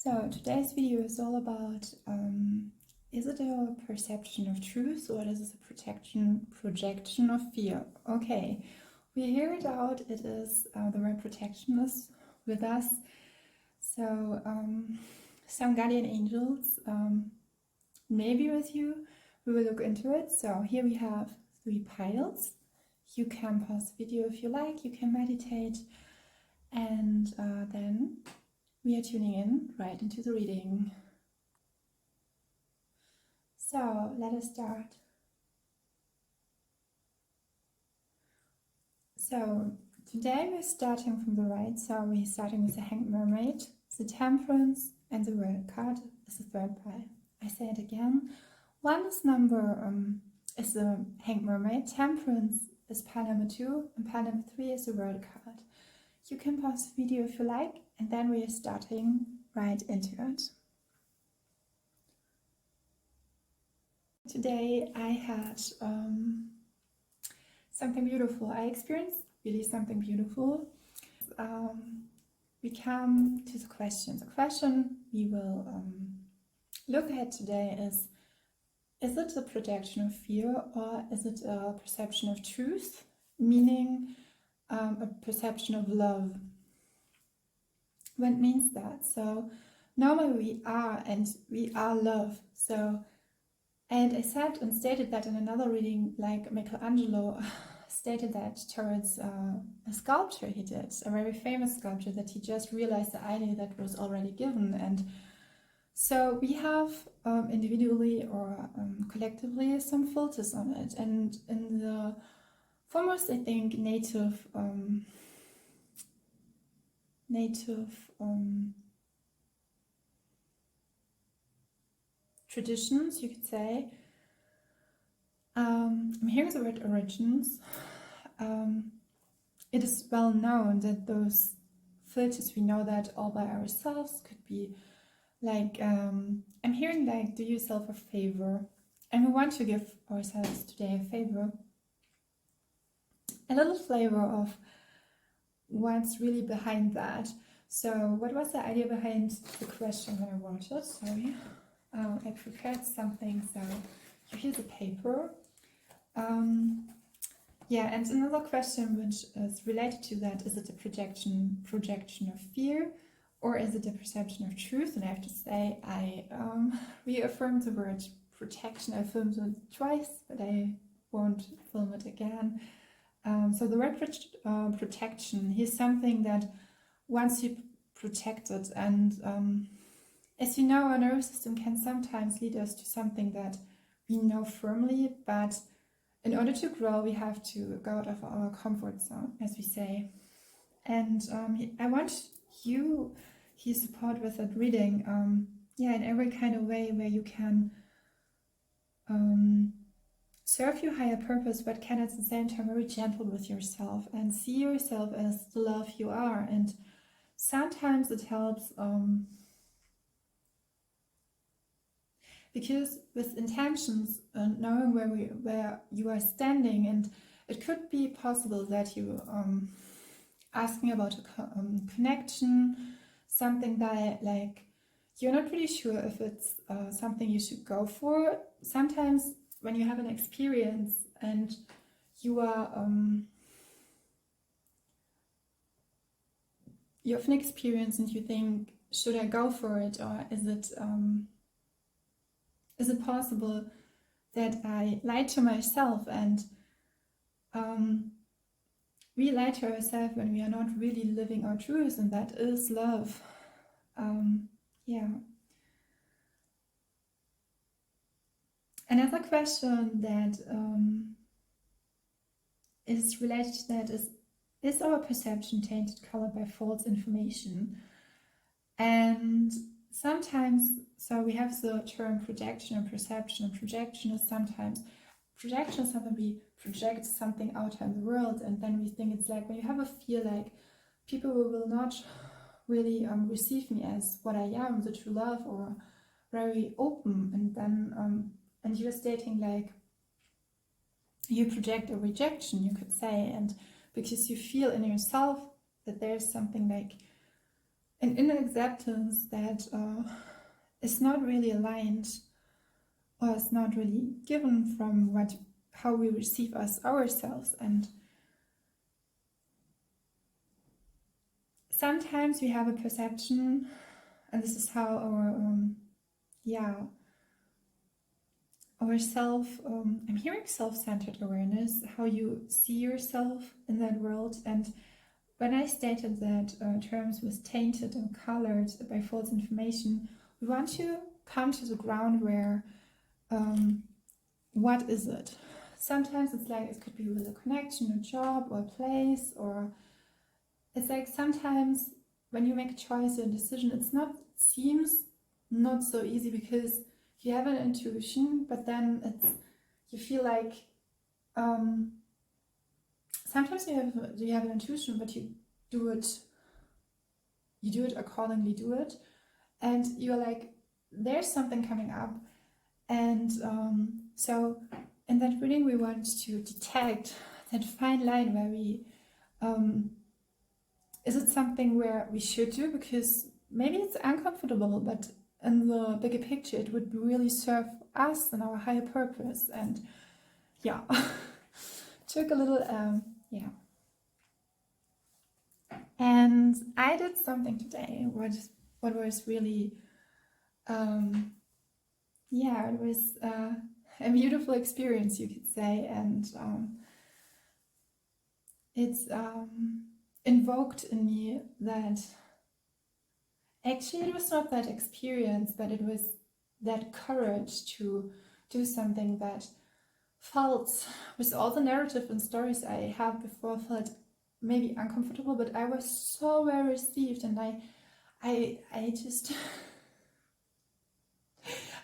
So today's video is all about is it a perception of truth or is it a projection of fear? Okay, we hear it out. It is the right protectionist with us. So some guardian angels may be with you. We will look into it. So here we have 3 piles. You can pause the video if you like. You can meditate, and then we are tuning in right into the reading. So let us start. So today we're starting from the right. So we're starting with the Hanged Mermaid, the Temperance, and the World card is the 3rd pile. I say it again. 1 is is the Hanged Mermaid. Temperance is pile number 2, and pile number 3 is the World card. You can pause the video if you like, and then we are starting right into it. Today I had something beautiful. I experienced really something beautiful. We come to the question. The question we will look at today is it a projection of fear or is it a perception of truth? Meaning a perception of love. What means that? So normally we are love. So, and I said and stated that in another reading, like Michelangelo stated that towards a sculpture he did, a very famous sculpture, that he just realized the idea that was already given. And so we have individually or collectively some filters on it. And in the foremost, I think, native traditions, you could say. I'm hearing the word origins. It is well known that those filters, we know that all by ourselves, could be like, I'm hearing like, do yourself a favor. And we want to give ourselves today a favor. A little flavor of what's really behind that. So what was the idea behind the question when I wrote it? Sorry. I prepared something, so here's a paper. Yeah, and another question which is related to that, is it a projection of fear or is it a perception of truth? And I have to say, I reaffirmed the word protection. I filmed it twice, but I won't film it again. So the word protection, here's something that once you protect it, and as you know, our nervous system can sometimes lead us to something that we know firmly, but in order to grow, we have to go out of our comfort zone, as we say. And I want you here support with that reading, in every kind of way where you can serve your higher purpose, but can at the same time very gentle with yourself and see yourself as the love you are. And sometimes it helps because with intentions and knowing where you are standing, and it could be possible that you asking about a connection, something that like you're not really sure if it's something you should go for. Sometimes when you have an experience and you have an experience and you think, should I go for it, or is it possible that I lied to myself? And we lie to ourselves when we are not really living our truth, and that is love. Another question that is related to that is our perception tainted, colored by false information? And sometimes, so we have the term projection and perception, and projection is something we project something out in the world, and then we think it's like when you have a fear like people will not really receive me as what I am, the true love, or very open, and then and you're stating like you project a rejection, you could say, and because you feel in yourself that there's something like an inner acceptance that is not really aligned or is not really given from how we receive ourselves. And sometimes we have a perception, and this is how our I'm hearing self-centered awareness, how you see yourself in that world. And when I stated that terms was tainted and colored by false information, we want to come to the ground where what is it? Sometimes it's like it could be with a connection, a job, or a place, or it's like sometimes when you make a choice or a decision, seems not so easy because you have an intuition, but then you feel like sometimes you have an intuition, but you do it accordingly, and you're like, there's something coming up. And so in that reading we want to detect that fine line where we is it something where we should do because maybe it's uncomfortable, but in the bigger picture it would really serve us and our higher purpose. And yeah, took a little and I did something today what was really it was a beautiful experience, you could say. And it's invoked in me that actually it was not that experience, but it was that courage to do something that felt, with all the narrative and stories I have before, felt maybe uncomfortable, but I was so well received. And I just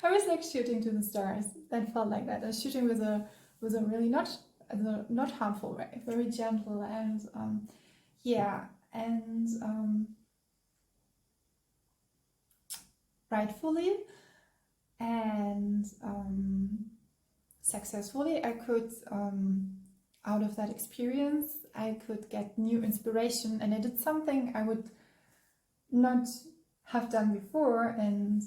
I was like shooting to the stars. That felt like that. I was shooting with a really not harmful way, very gentle. And rightfully and successfully I could out of that experience I could get new inspiration, and I did something I would not have done before. And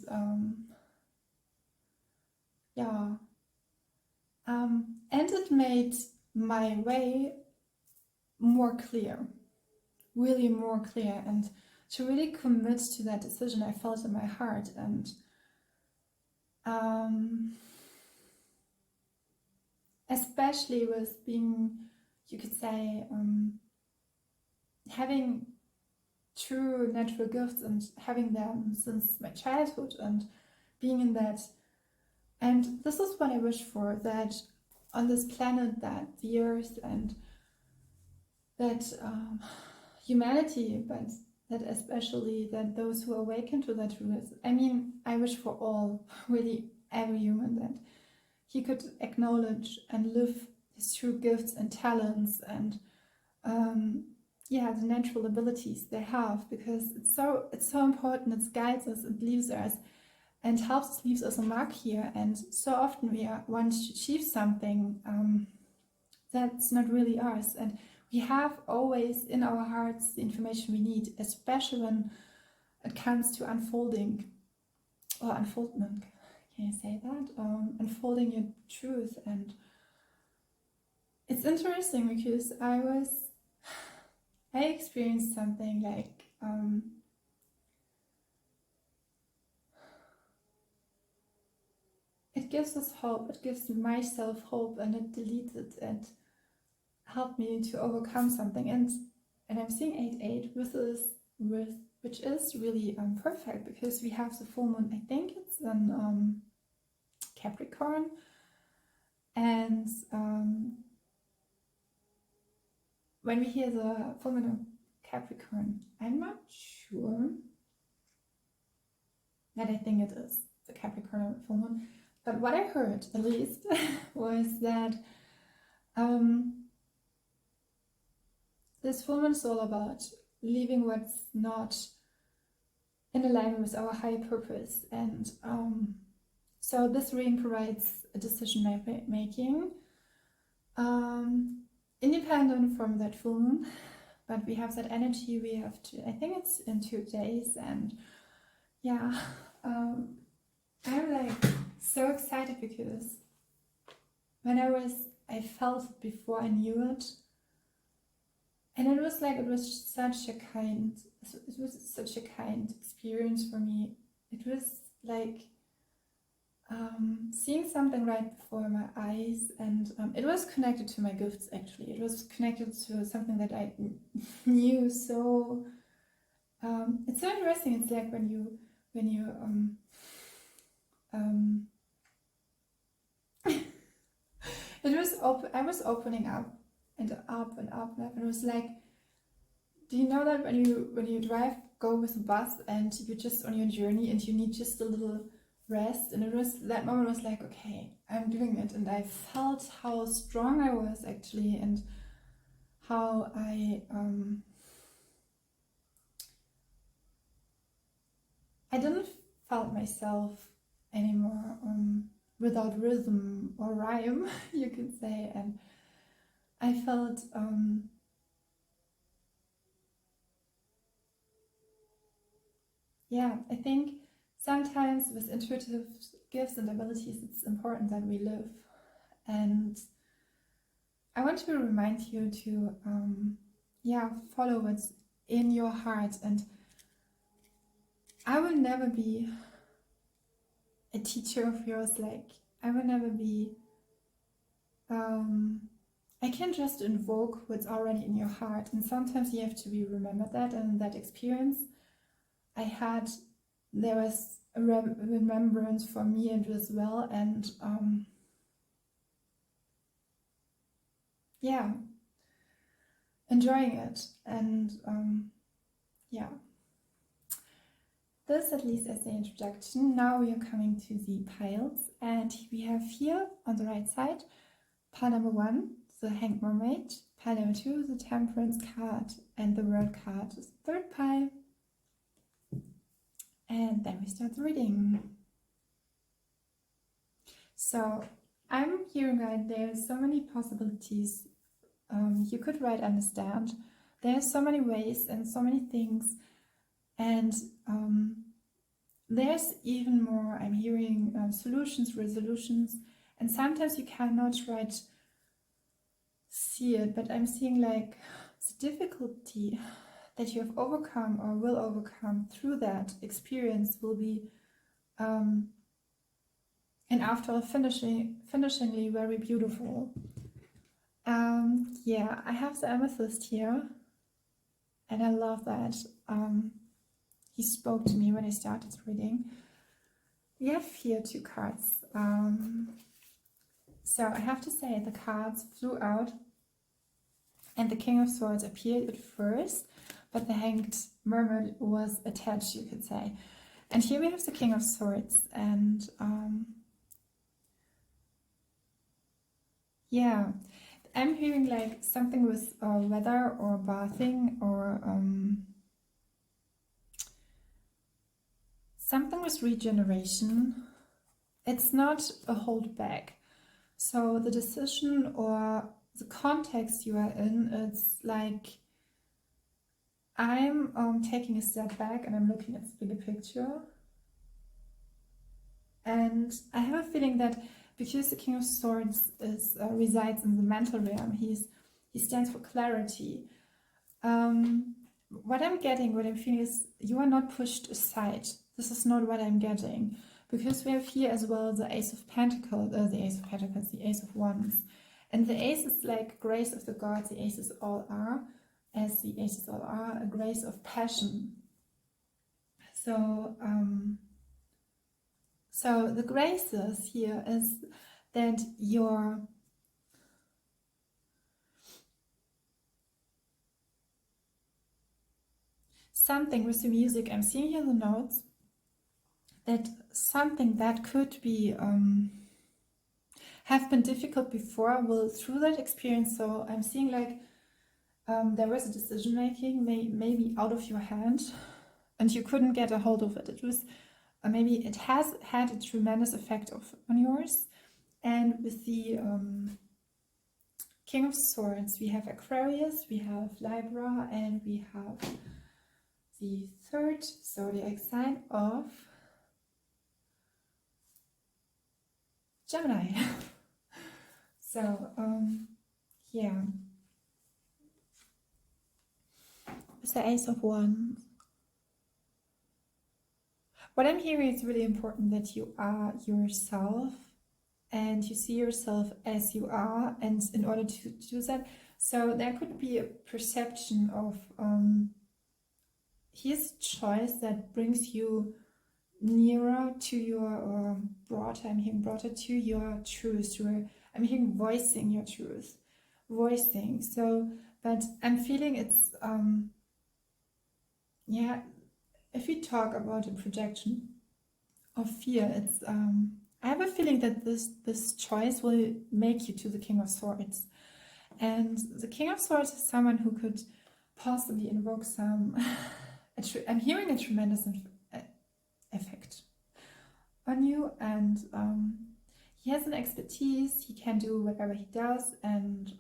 and it made my way more clear, really more clear, and to really commit to that decision I felt in my heart. And especially with being, you could say, having true natural gifts and having them since my childhood and being in that. And this is what I wish for, that on this planet, that the earth and that humanity, but that especially that those who awaken to that truth. I mean, I wish for all, really every human, that he could acknowledge and live his true gifts and talents and the natural abilities they have, because it's so important. It guides us, it leaves us and leaves us a mark here. And so often we want to achieve something that's not really ours, and we have always in our hearts the information we need, especially when it comes to unfolding or unfoldment. Can you say that? Unfolding your truth. And it's interesting because I experienced something like it gives us hope, it gives myself hope, and it deleted and helped me to overcome something. And I'm seeing 8-8 which is really perfect, because we have the full moon, I think it's in Capricorn, and when we hear the full moon of Capricorn, I'm not sure, but I think it is the Capricorn full moon. But what I heard, at least, was that this full moon is all about leaving what's not in alignment with our higher purpose. And so this reading provides a decision making, independent from that full moon, but we have that energy. We have to, I think it's in 2 days, and yeah, I'm like so excited because I felt it before I knew it, and it was such a kind experience for me. It was like seeing something right before my eyes, and it was connected to my gifts. Actually, it was connected to something that I knew. So it's so interesting. It's like when you it was I was opening up and up and up and up, and it was like, do you know that when you go with a bus and you're just on your journey and you need just a little rest? And that moment was like, okay, I'm doing it. And I felt how strong I was actually, and how I didn't felt myself anymore without rhythm or rhyme, you could say. And I felt yeah, I think sometimes with intuitive gifts and abilities, it's important that we live. And I want to remind you to follow what's in your heart. And I will never be a teacher of yours. Like, I will never be I can just invoke what's already in your heart, and sometimes you have to be remembered that. And that experience I had, there was a remembrance for me as well. And yeah, enjoying it. And yeah, this at least as the introduction. Now we are coming to the piles, and we have here on the right side pile number 1, the Hanged Mermaid, pile number 2, the Temperance card, and the World card is the 3rd pile. And then we start the reading. So I'm hearing that there's so many possibilities. You could write understand. There's so many ways and so many things. And there's even more. I'm hearing solutions, resolutions. And sometimes you cannot see it, but I'm seeing like the difficulty that you have overcome or will overcome through that experience will be and after all finishingly very beautiful. Yeah, I have the amethyst here, and I love that. He spoke to me when I started reading. We have here 2 cards. So I have to say the cards flew out, and the King of Swords appeared at first, but the Hanged Mermaid was attached, you could say. And here we have the King of Swords, and yeah, I'm hearing like something with weather or bathing, or something with regeneration. It's not a hold back. So the decision or the context you are in, it's like I'm taking a step back and I'm looking at the bigger picture. And I have a feeling that because the King of Swords resides in the mental realm, he stands for clarity. What I'm feeling is you are not pushed aside. This is not what I'm getting. Because we have here as well the Ace of Pentacles, the Ace of Wands. And the Ace is like grace of the gods, the Aces all are, as the Aces all are, a grace of passion. So, so the graces here is that you're something with the music. I'm seeing here the notes, that something that could be have been difficult before will through that experience. So I'm seeing like there was a decision making maybe out of your hand, and you couldn't get a hold of it. It was maybe it has had a tremendous effect on yours. And with the King of Swords, we have Aquarius, we have Libra, and we have the third zodiac sign of Gemini. So, yeah. It's the Ace of Wands. What I'm hearing is really important that you are yourself and you see yourself as you are, and in order to do that, so there could be a perception of his choice that brings you nearer to your, or broader, I'm hearing broader to your truth, I'm hearing voicing your truth, voicing, so, but I'm feeling it's, yeah, if we talk about a projection of fear, it's, I have a feeling that this choice will make you to the King of Swords. And the King of Swords is someone who could possibly invoke some, I'm hearing a tremendous effect on you, and he has an expertise, he can do whatever he does, and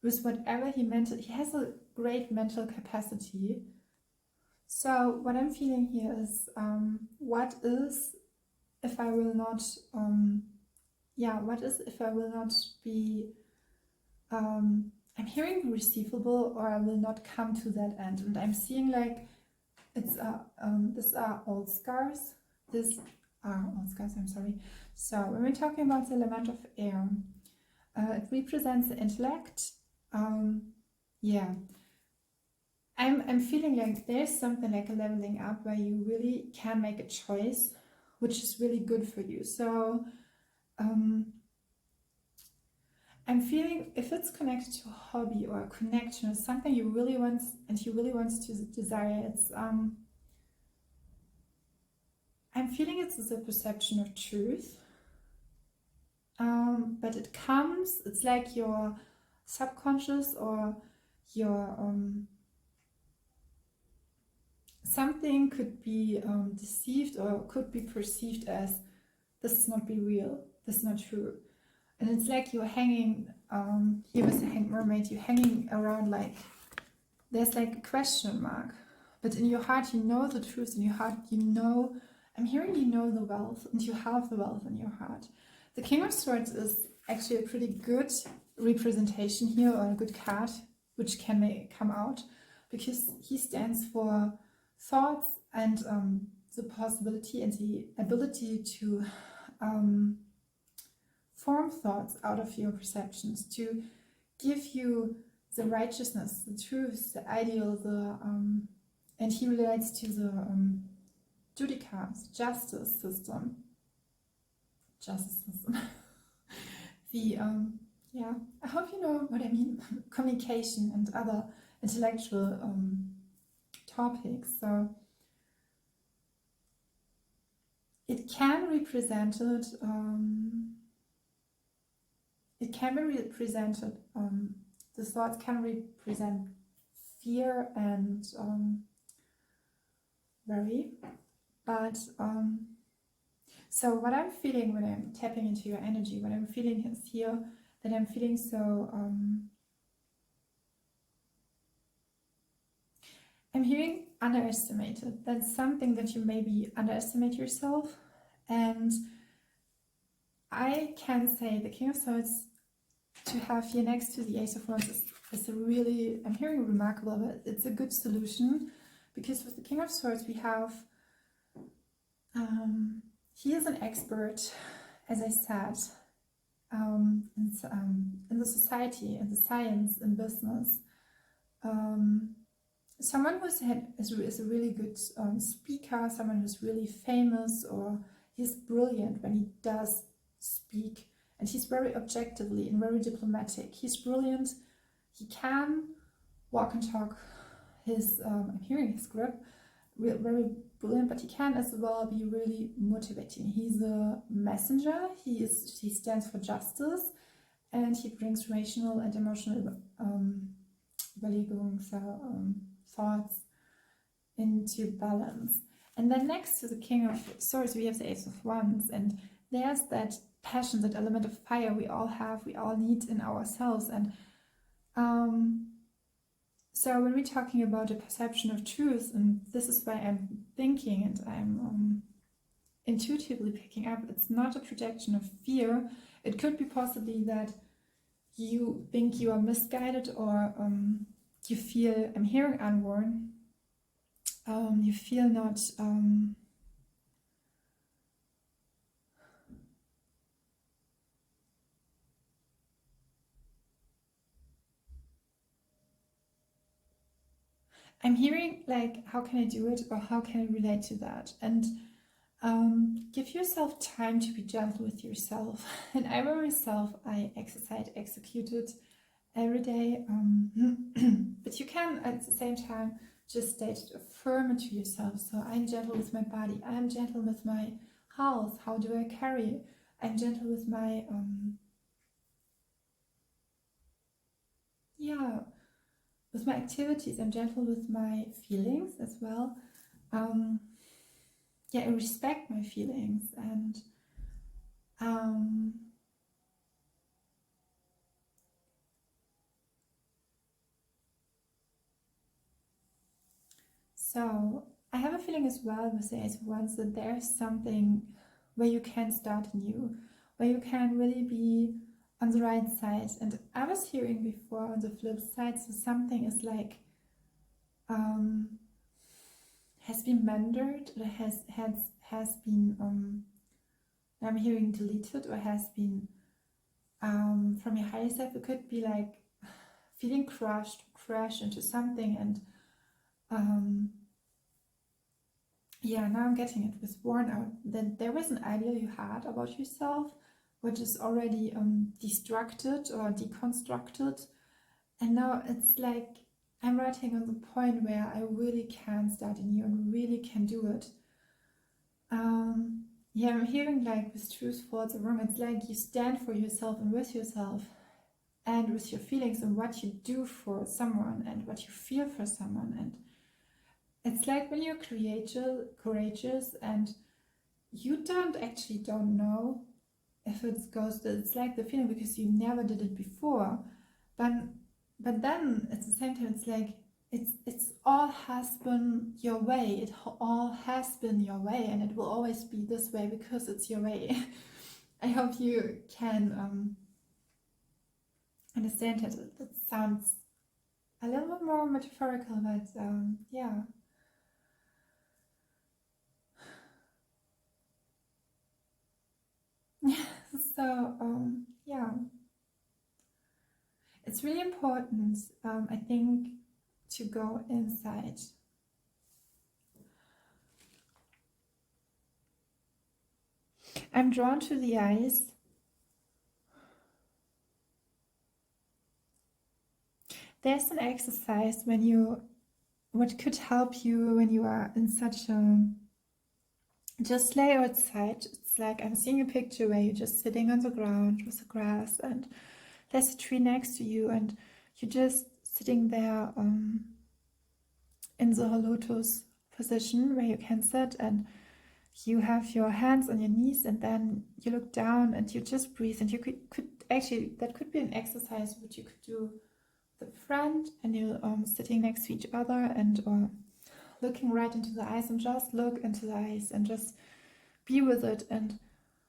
with whatever he has a great mental capacity. So what I'm feeling here is, what is if I will not, what is if I will not be, I'm hearing receivable, or I will not come to that end, and I'm seeing like, it's, these are old scars, I'm sorry. So when we're talking about the element of air, it represents the intellect, yeah. I'm feeling like there's something like a leveling up where you really can make a choice, which is really good for you. So I'm feeling if it's connected to a hobby or a connection or something you really want and you really want to desire, it's I'm feeling it's a perception of truth, but it comes, it's like your subconscious or your something could be deceived or could be perceived as this is not be real, this is not true. And it's like you're hanging, here with the Hanged Mermaid, you're hanging around like, there's like a question mark. But in your heart you know the truth, in your heart you know, I'm hearing you know the wealth, and you have the wealth in your heart. The King of Swords is actually a pretty good representation here, or a good card, which can come out, because he stands for thoughts and the possibility and the ability to form thoughts out of your perceptions, to give you the righteousness, the truth, the ideal, and he relates to the judicats, justice system. The yeah, I hope you know what I mean. Communication and other intellectual topics. So it can be represented. It can be represented. The thoughts can represent fear and worry, but so what I'm feeling when I'm tapping into your energy, what I'm feeling is here that I'm feeling so I'm hearing underestimated. That's something that you maybe underestimate yourself, and I can say the King of Swords to have here next to the Ace of Wands is a really, I'm hearing remarkable, but it's a good solution, because with the King of Swords we have, he is an expert, as I said, in the society, in the science, in business. Someone who's is a really good speaker, someone who's really famous, or he's brilliant when he does speak, and he's very objectively and very diplomatic. He's brilliant. He can walk and talk his, I'm hearing his grip, very brilliant, but he can as well be really motivating. He's a messenger. He stands for justice, and he brings rational and emotional Überlegungen, thoughts into balance. And then next to the King of Swords we have the Ace of Wands, and there's that passion, that element of fire we all have, we all need in ourselves. And so when we're talking about the perception of truth, and this is why I'm thinking and I'm intuitively picking up, it's not a projection of fear. It could be possibly that you think you are misguided, or you feel, I'm hearing unworn, you feel not I'm hearing like, how can I do it, or how can I relate to that? And give yourself time to be gentle with yourself. And I myself, I executed every day, but you can at the same time just state it, affirm it to yourself. So I'm gentle with my body, I'm gentle with my health, how do I carry, I'm gentle with my with my activities, I'm gentle with my feelings as well. I respect my feelings, and so I have a feeling as well with the Ace of Wands that there's something where you can start anew, where you can really be on the right side. And I was hearing before on the flip side, so something is like has been mended, or has been I'm hearing deleted, or has been from your higher self. It could be like feeling crushed, crash into something, and now I'm getting it with worn out, that there was an idea you had about yourself which is already destructed or deconstructed, and now it's like I'm writing on the point where I really can start anew and really can do it. I'm hearing like with truth, false, or wrong, it's like you stand for yourself and with yourself and with your feelings and what you do for someone and what you feel for someone. And it's like when you're courageous and you don't know if it goes, it's like the feeling because you never did it before, but then at the same time it's like it's all has been your way, it all has been your way, and it will always be this way because it's your way. I hope you can understand it. That sounds a little bit more metaphorical, but so it's really important, I think, to go inside. I'm drawn to the eyes. There's an exercise what could help you when you are in such a, just lay outside. It's like I'm seeing a picture where you're just sitting on the ground with the grass, and there's a tree next to you, and you're just sitting there in the lotus position where you can sit, and you have your hands on your knees, and then you look down and you just breathe. And you could actually, that could be an exercise which you could do the friend, and you're sitting next to each other and looking right into the eyes, and just look into the eyes and just be with it. And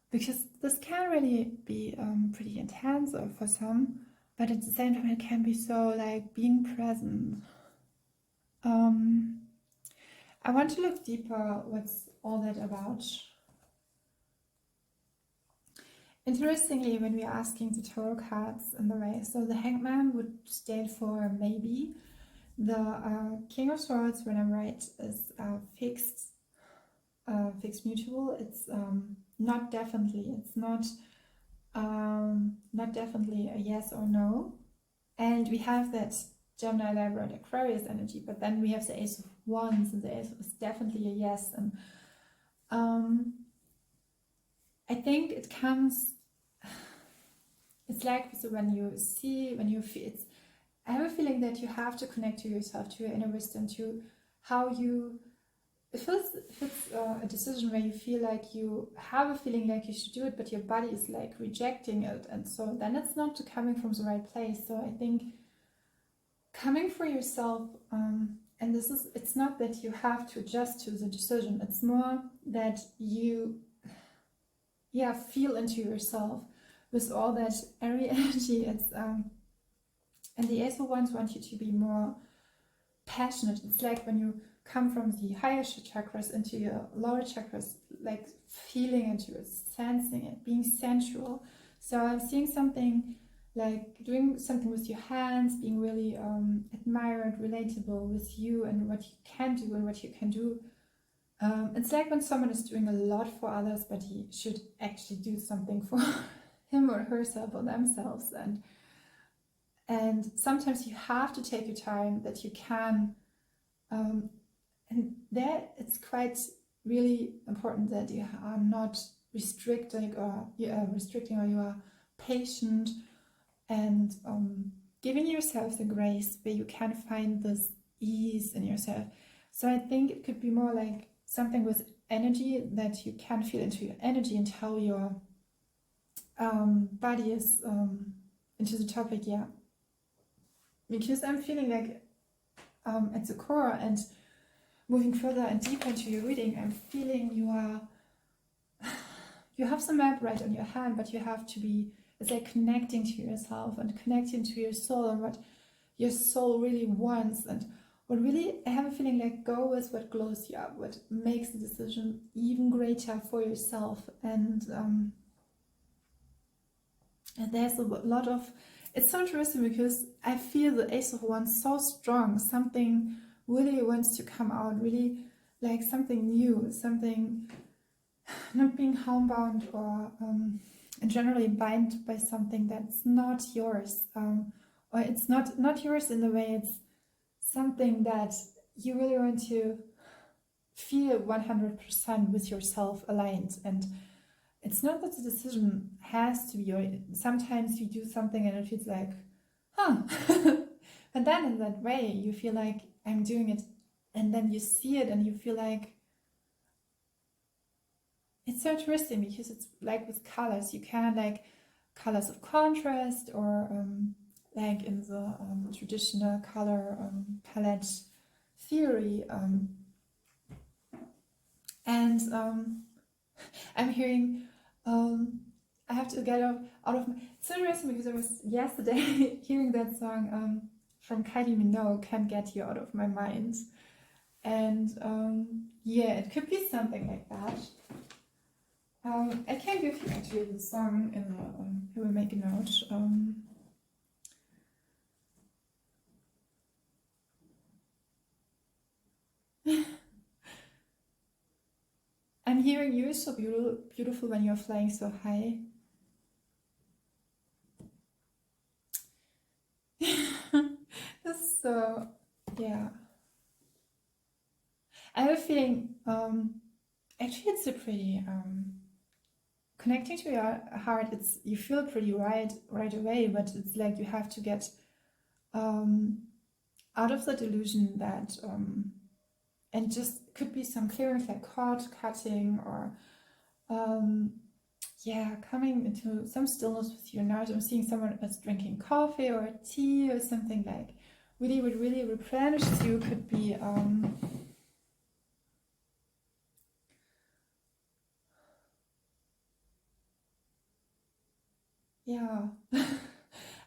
because this can really be pretty intense for some, but at the same time it can be so like being present. I want to look deeper, what's all that about. Interestingly, when we're asking the tarot cards in the way, so the Hangman would stand for maybe. The King of Swords, when I'm right, is fixed mutual. It's not definitely. It's not definitely a yes or no. And we have that Gemini, Libra, and Aquarius energy, but then we have the Ace of Wands, and the Ace is definitely a yes. And I think it comes, it's like, so when you feel, I have a feeling that you have to connect to yourself, to your inner wisdom, to how you, if it's a decision where you feel like you have a feeling like you should do it, but your body is like rejecting it, and so then it's not coming from the right place. So I think coming for yourself, and it's not that you have to adjust to the decision, it's more that you feel into yourself with all that airy energy. It's and the Ace of Wands want you to be more passionate. It's like when you come from the higher chakras into your lower chakras, like feeling into it, sensing it, being sensual. So I'm seeing something like doing something with your hands, being really admired, relatable with you and what you can do and what you can do. It's like when someone is doing a lot for others, but he should actually do something for him or herself or themselves. And sometimes you have to take your time, that you can, and there it's quite really important that you are not restricting, or you are patient and giving yourself the grace where you can find this ease in yourself. So I think it could be more like something with energy, that you can feel into your energy and how your body is into the topic, because I'm feeling like at the core, and moving further and deeper into your reading, I'm feeling you have the map right on your hand, but you have to be, it's like connecting to yourself and connecting to your soul and what your soul really wants, and what really, I have a feeling like go with what glows you up, what makes the decision even greater for yourself. And there's a lot of, it's so interesting because I feel the Ace of Wands so strong. Something really wants to come out, really like something new, something not being homebound or generally bind by something that's not yours, or it's not yours in the way it's something that you really want to feel 100% with yourself aligned. And it's not that the decision has to be yours. Sometimes you do something and it feels like, and then in that way you feel like, I'm doing it, and then you see it and you feel like, it's so interesting because it's like with colors, you can like colors of contrast, or like in the traditional color palette theory, and I'm hearing, I have to get out of my, it's so interesting because I was yesterday hearing that song from Kylie Minogue, Can't Get You Out of My Mind, and it could be something like that. I can give you actually the song in the, I will make a note. I'm hearing you so beautiful when you're flying so high. So, I have a feeling, actually it's a pretty, connecting to your heart, it's, you feel pretty right away, but it's like you have to get out of the delusion that, and just could be some clearance like cord cutting, or coming into some stillness with your nerves. I'm seeing someone that's drinking coffee or tea or something like really would really replenish you. Could be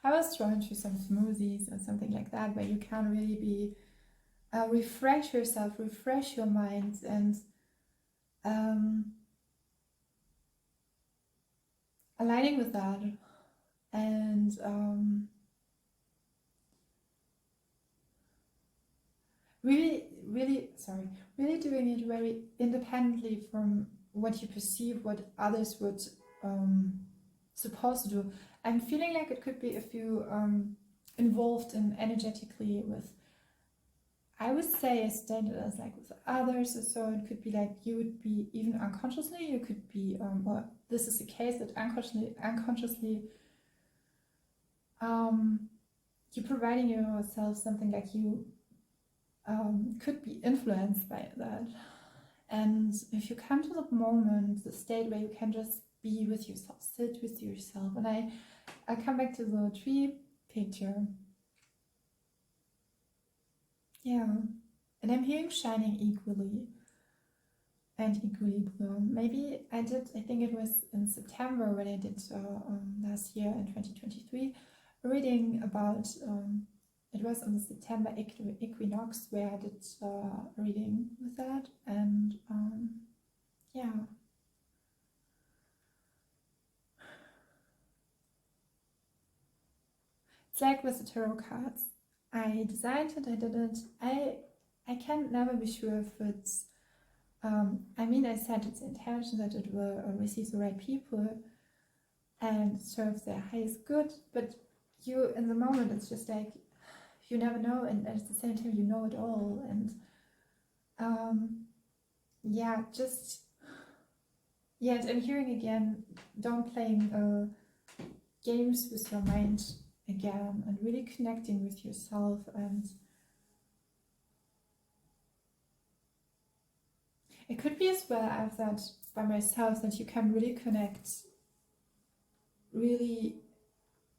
I was drawn to some smoothies or something like that, where you can really be refresh yourself, refresh your mind, and aligning with that, and really doing it very independently from what you perceive, what others would supposed to do. I'm feeling like it could be if you involved in energetically with, I would say, a standard as like with others, so it could be like you would be even unconsciously, you could be, or this is the case that unconsciously you're providing yourself something like you could be influenced by that. And if you come to the moment, the state where you can just be with yourself, sit with yourself. And I come back to the tree picture. Yeah. And I'm hearing shining equally and equilibrium. Maybe I think it was in September when I did last year in 2023, a reading about, it was on the September equinox where I did a reading with that. And yeah. It's like with the tarot cards. I designed it, I did it. I can never be sure if it's, I mean, I set its intention that it will receive the right people and serve their highest good, but you, in the moment, it's just like, you never know, and at the same time, you know it all. And yeah, just, yeah, and I'm hearing again, don't playing games with your mind again, and really connecting with yourself. And it could be as well, I've that by myself, that you can really connect really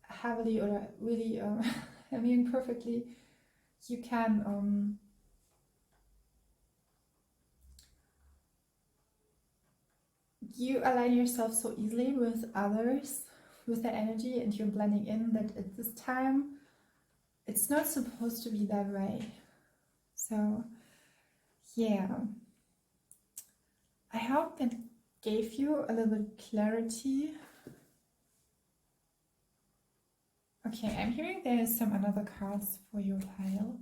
heavily, or really I mean perfectly. You can you align yourself so easily with others, with their energy, and you're blending in, that at this time it's not supposed to be that way. So yeah, I hope that gave you a little bit clarity. Okay, I'm hearing there's some other cards for your pile.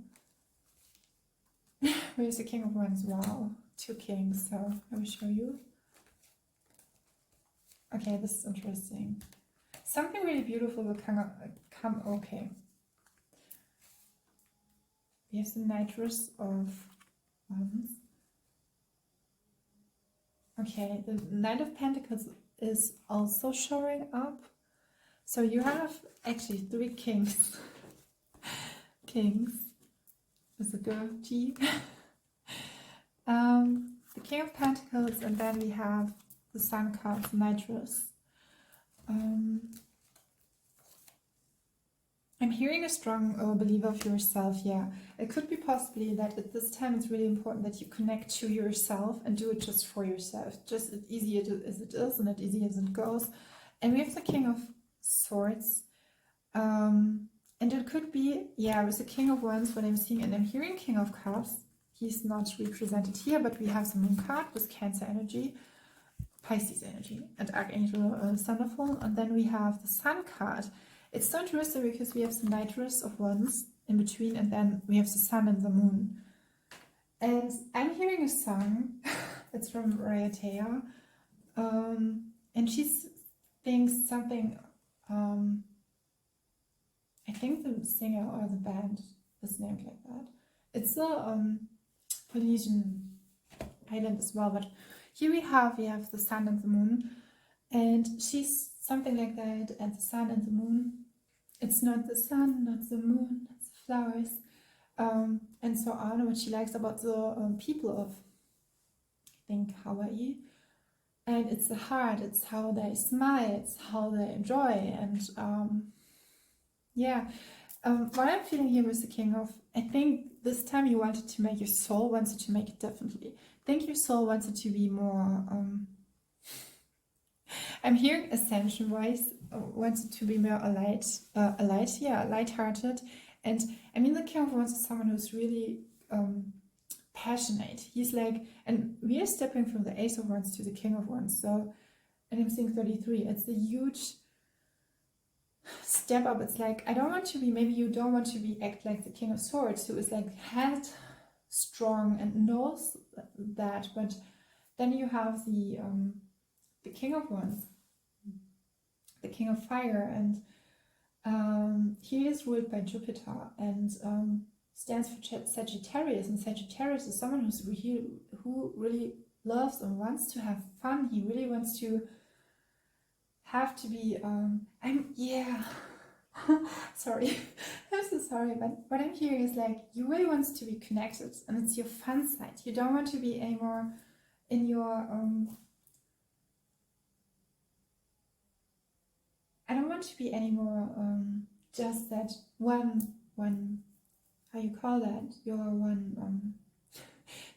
Where's the King of Wands? Wow, 2 kings, so I will show you. Okay, this is interesting. Something really beautiful will come, okay. We have the Knightress of Wands. Okay, the Knight of Pentacles is also showing up. So you have actually 3 kings. Kings is a girl G. The King of Pentacles, and then we have the Sun card, Knightress. I'm hearing a strong believer of yourself, yeah. It could be possibly that at this time it's really important that you connect to yourself and do it just for yourself. Just as easy as it is and as easy as it goes. And we have the King of Swords. And it could be, yeah, with the King of Wands, what I'm seeing, and I'm hearing King of Cups. He's not represented here, but we have the Moon card with Cancer energy, Pisces energy, and Archangel Thunderfall. And then we have the Sun card. It's so interesting because we have the Knightress of Wands in between, and then we have the Sun and the Moon. And I'm hearing a song. It's from Raiatea. And she thinks something, I think the singer or the band is named like that. It's a Polynesian island as well, but here we have the Sun and the Moon, and she's something like that, and the Sun and the Moon. It's not the sun, not the moon, it's the flowers, and so on. What she likes about the people of, I think, Hawaii, and it's the heart. It's how they smile. It's how they enjoy, and yeah. What I'm feeling here with the King of, I think this time you wanted to make, your soul wanted to make it differently. I think your soul wanted to be more. I'm hearing ascension wise, wanted to be more light-hearted. And I mean, the King of Wands is someone who's really passionate. He's like, and we are stepping from the Ace of Wands to the King of Wands. So, and I'm seeing 33. It's a huge step up. It's like, I don't want to be, maybe you don't want to be act like the King of Swords, who is like headstrong and knows that, but then you have the King of Wands, the King of Fire, and he is ruled by Jupiter and stands for Sagittarius, and Sagittarius is someone who really loves and wants to have fun. He really wants to have to be sorry, I'm so sorry, but what I'm hearing is like, you really want to be connected, and it's your fun side. You don't want to be anymore in your I don't want to be anymore just that one how you call that, your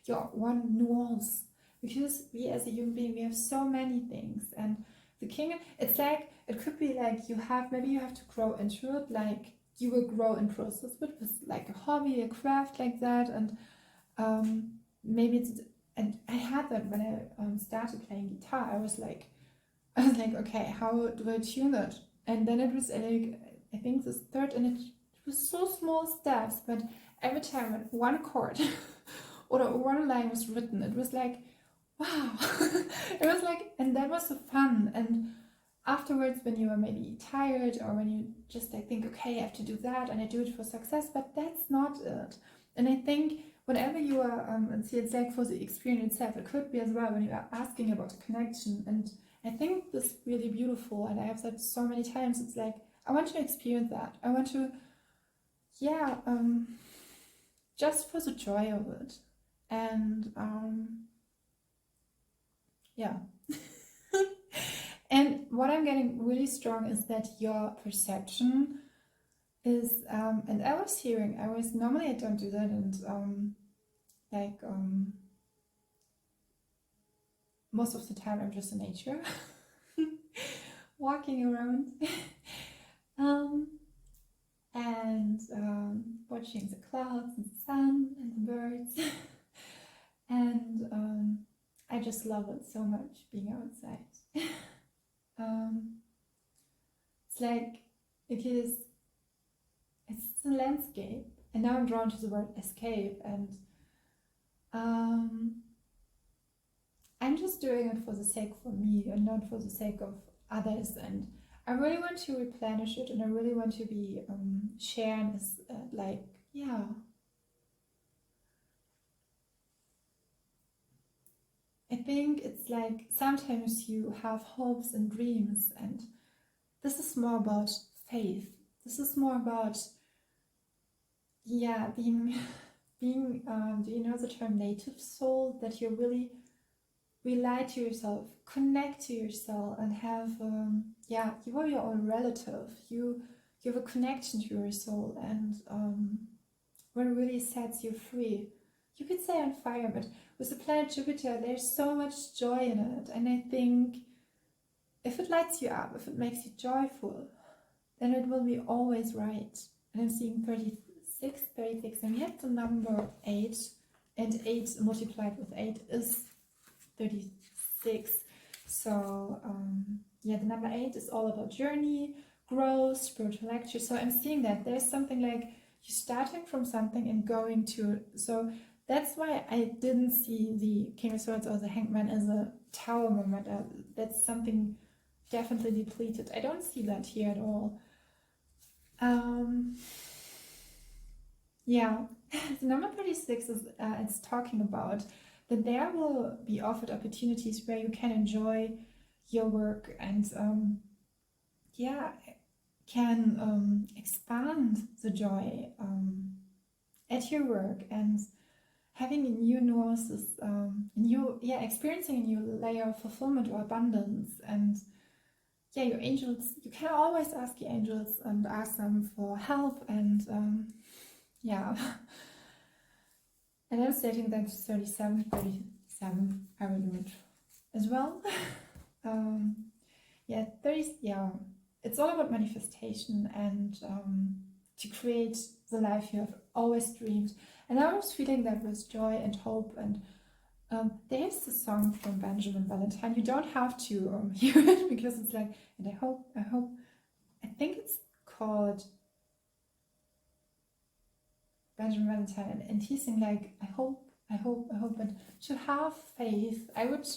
one nuance, because we as a human being, we have so many things, and the king, it's like, it could be like you have, maybe you have to grow into it, like you will grow in process with like a hobby, a craft like that, and maybe it's, and I had that when I started playing guitar. I was like, okay, how do I tune it? And then it was like, I think this third, and it was so small steps, but every time when one chord or one line was written, it was like, wow. It was like, and that was so fun. And afterwards, when you are maybe tired, or when you just like think, okay, I have to do that and I do it for success, but that's not it. And I think whenever you are, and see, it's like for the experience itself, it could be as well when you are asking about a connection. And I think this is really beautiful, and I have said so many times, it's like, I want to experience that. I want to, yeah, just for the joy of it. And yeah. And what I'm getting really strong is that your perception is, and I was normally I don't do that, and most of the time I'm just in nature, walking around, and watching the clouds and the sun and the birds, and I just love it so much, being outside. It's like, it's a landscape, and now I'm drawn to the word escape, and I'm just doing it for the sake for me and not for the sake of others, and I really want to replenish it, and I really want to be sharing as like, yeah, I think it's like sometimes you have hopes and dreams, and this is more about faith. This is more about, yeah, being do you know the term native soul? That you really rely to yourself, connect to yourself, and have, yeah, you are your own relative. You have a connection to your soul, and what really sets you free. You could say on fire, but with the planet Jupiter, there's so much joy in it, and I think if it lights you up, if it makes you joyful, then it will be always right. And I'm seeing 36, and we have the number 8, and 8 multiplied with 8 is 36. So yeah, the number 8 is all about journey, growth, spiritual lecture. So I'm seeing that there's something like you're starting from something and going to, so that's why I didn't see the King of Swords or the Hanged Man as a tower moment. That's something definitely depleted. I don't see that here at all. Yeah, the number 36 is it's talking about that there will be offered opportunities where you can enjoy your work, and yeah, can expand the joy at your work, and having a new nuances, experiencing a new layer of fulfillment or abundance. And yeah, your angels, you can always ask your angels and ask them for help, and yeah. And I'm stating that 37, I will do it as well. Yeah, it's all about manifestation, and to create the life you have always dreamed. And I was feeling that with joy and hope, and there's the song from Benjamin Valentine. You don't have to hear it, because it's like, and I think it's called Benjamin Valentine, and he's saying like, I hope, and to have faith. I would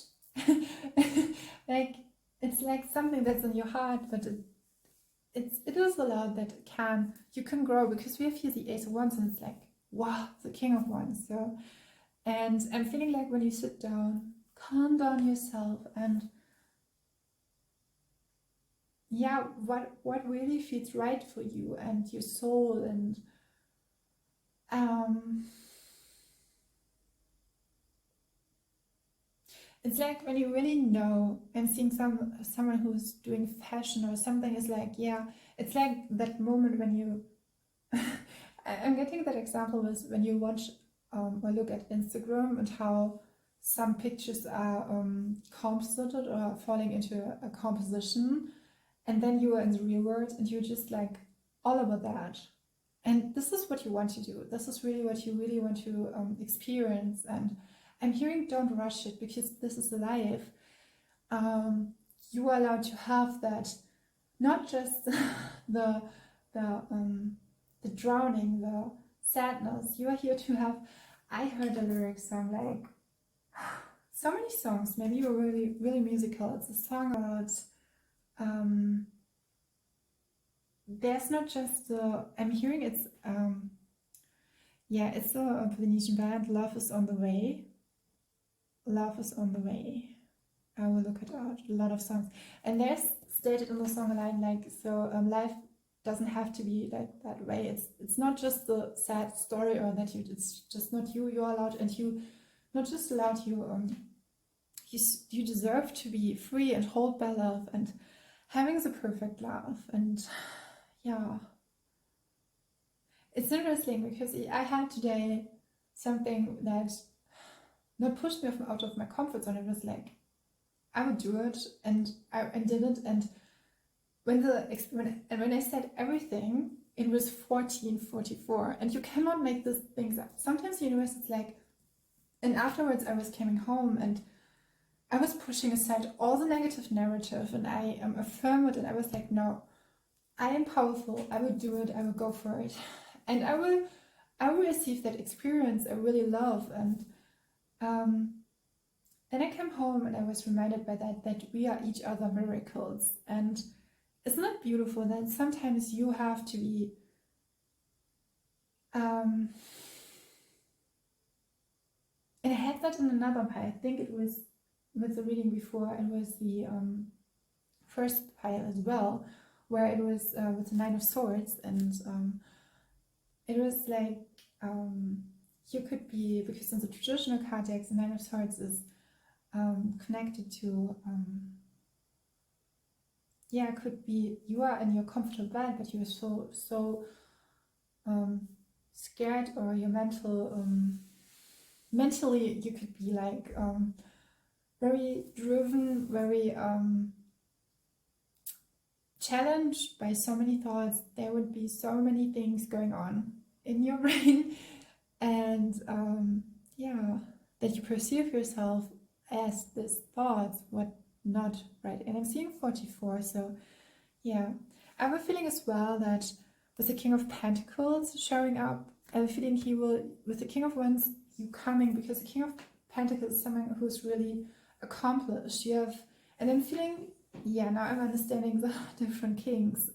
like, it's like something that's in your heart, but it is allowed that you can grow, because we have here the Ace of Wands, and it's like, wow, the King of Wands. So, and I'm feeling like when you sit down, calm down yourself, and yeah, what really feels right for you and your soul, and It's like when you really know, I'm seeing someone who's doing fashion or something, is like, yeah, it's like that moment when you I'm getting that example was when you watch or look at Instagram and how some pictures are composited or falling into a composition, and then you are in the real world and you're just like all about that. And this is what you want to do. This is really what you really want to experience. And I'm hearing don't rush it, because this is life. You are allowed to have that, not just the drowning, the sadness. You are here to have. I heard a lyric song like so many songs. Maybe you're really really musical. It's a song about there's not just the. I'm hearing it's yeah, it's a Venetian band. Love is on the way. Love is on the way. I will look it out. A lot of songs, and there's stated in the song a line like, so life doesn't have to be like that way. It's not just the sad story, or that it's just not you. You're allowed, and you not just allowed. You deserve to be free and hold by love and having the perfect love. And yeah, it's interesting because I had today something that not pushed me out of my comfort zone. It was like I would do it, and I did it. And when I said everything, it was 1444, and you cannot make these things up. Sometimes the universe is like, and afterwards I was coming home and I was pushing aside all the negative narrative, and I affirmed it, and I was like, no, I am powerful. I will do it. I will go for it, and I will receive that experience I really love. And then I came home and I was reminded by that we are each other miracles. And isn't it beautiful that sometimes you have to be and I had that in another pile. I think it was with the reading before, it was the first pile as well, where it was with the Nine of Swords, and it was like you could be, because in the traditional card decks, the Nine of Swords is connected to yeah, it could be you are in your comfortable bed, but you're so scared, or your mentally you could be like very driven, very challenged by so many thoughts. There would be so many things going on in your brain, and yeah, that you perceive yourself as this thoughts, what not right. And I'm seeing 44, so yeah, I have a feeling as well that with the King of Pentacles showing up, I have a feeling he will, with the King of Wands, you coming, because the King of Pentacles is someone who's really accomplished. You have, and I'm feeling, yeah, now I'm understanding the different kings,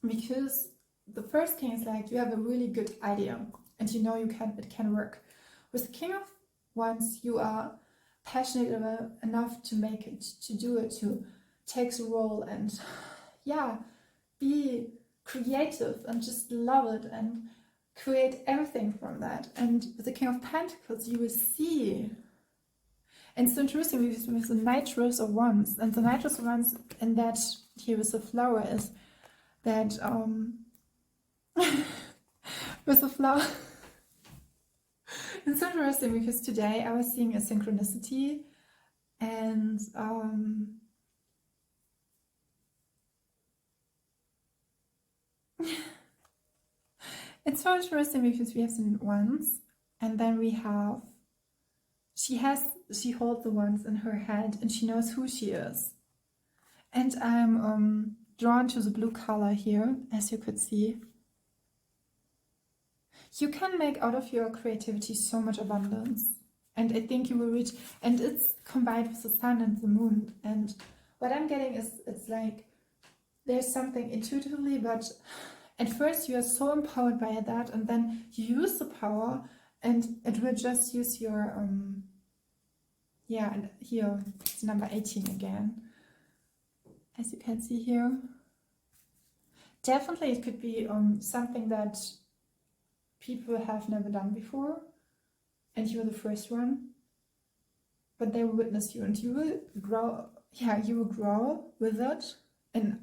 because the first king is like, you have a really good idea and you know it can work. With the King of Wands, you are passionate enough to make it, to do it, to take the role, and yeah, be creative and just love it and create everything from that. And with the King of Pentacles, you will see. And it's interesting with the Nitrous of Wands, and the Nitrous of Wands, and that here with the flower, is that with the flower. It's interesting because today I was seeing a synchronicity, and it's so interesting because we have the wands, and then we have, she holds the wands in her hand, and she knows who she is. And I'm drawn to the blue color here, as you could see. You can make out of your creativity so much abundance, and I think you will reach, and it's combined with the sun and the moon. And what I'm getting is, it's like there's something intuitively, but at first you are so empowered by that, and then you use the power, and it will just use your yeah. And here it's number 18 again, as you can see here. Definitely it could be something that people have never done before, and you're the first one. but they will witness you, and you will grow. Yeah, you will grow with it, and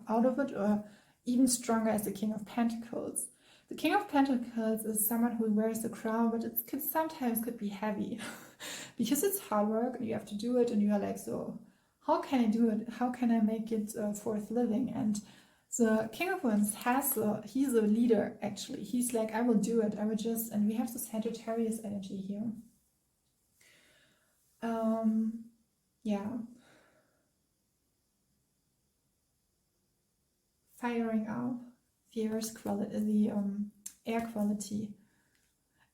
out of it, or even stronger as the King of Pentacles. The King of Pentacles is someone who wears the crown, but it could sometimes be heavy because it's hard work and you have to do it, and you are like, so how can I do it? How can I make it forth living? And the King of Wands he's a leader actually. He's like, I will do it. I will just, and we have the Sagittarius energy here. Yeah. Firing up fierce quality, the air quality.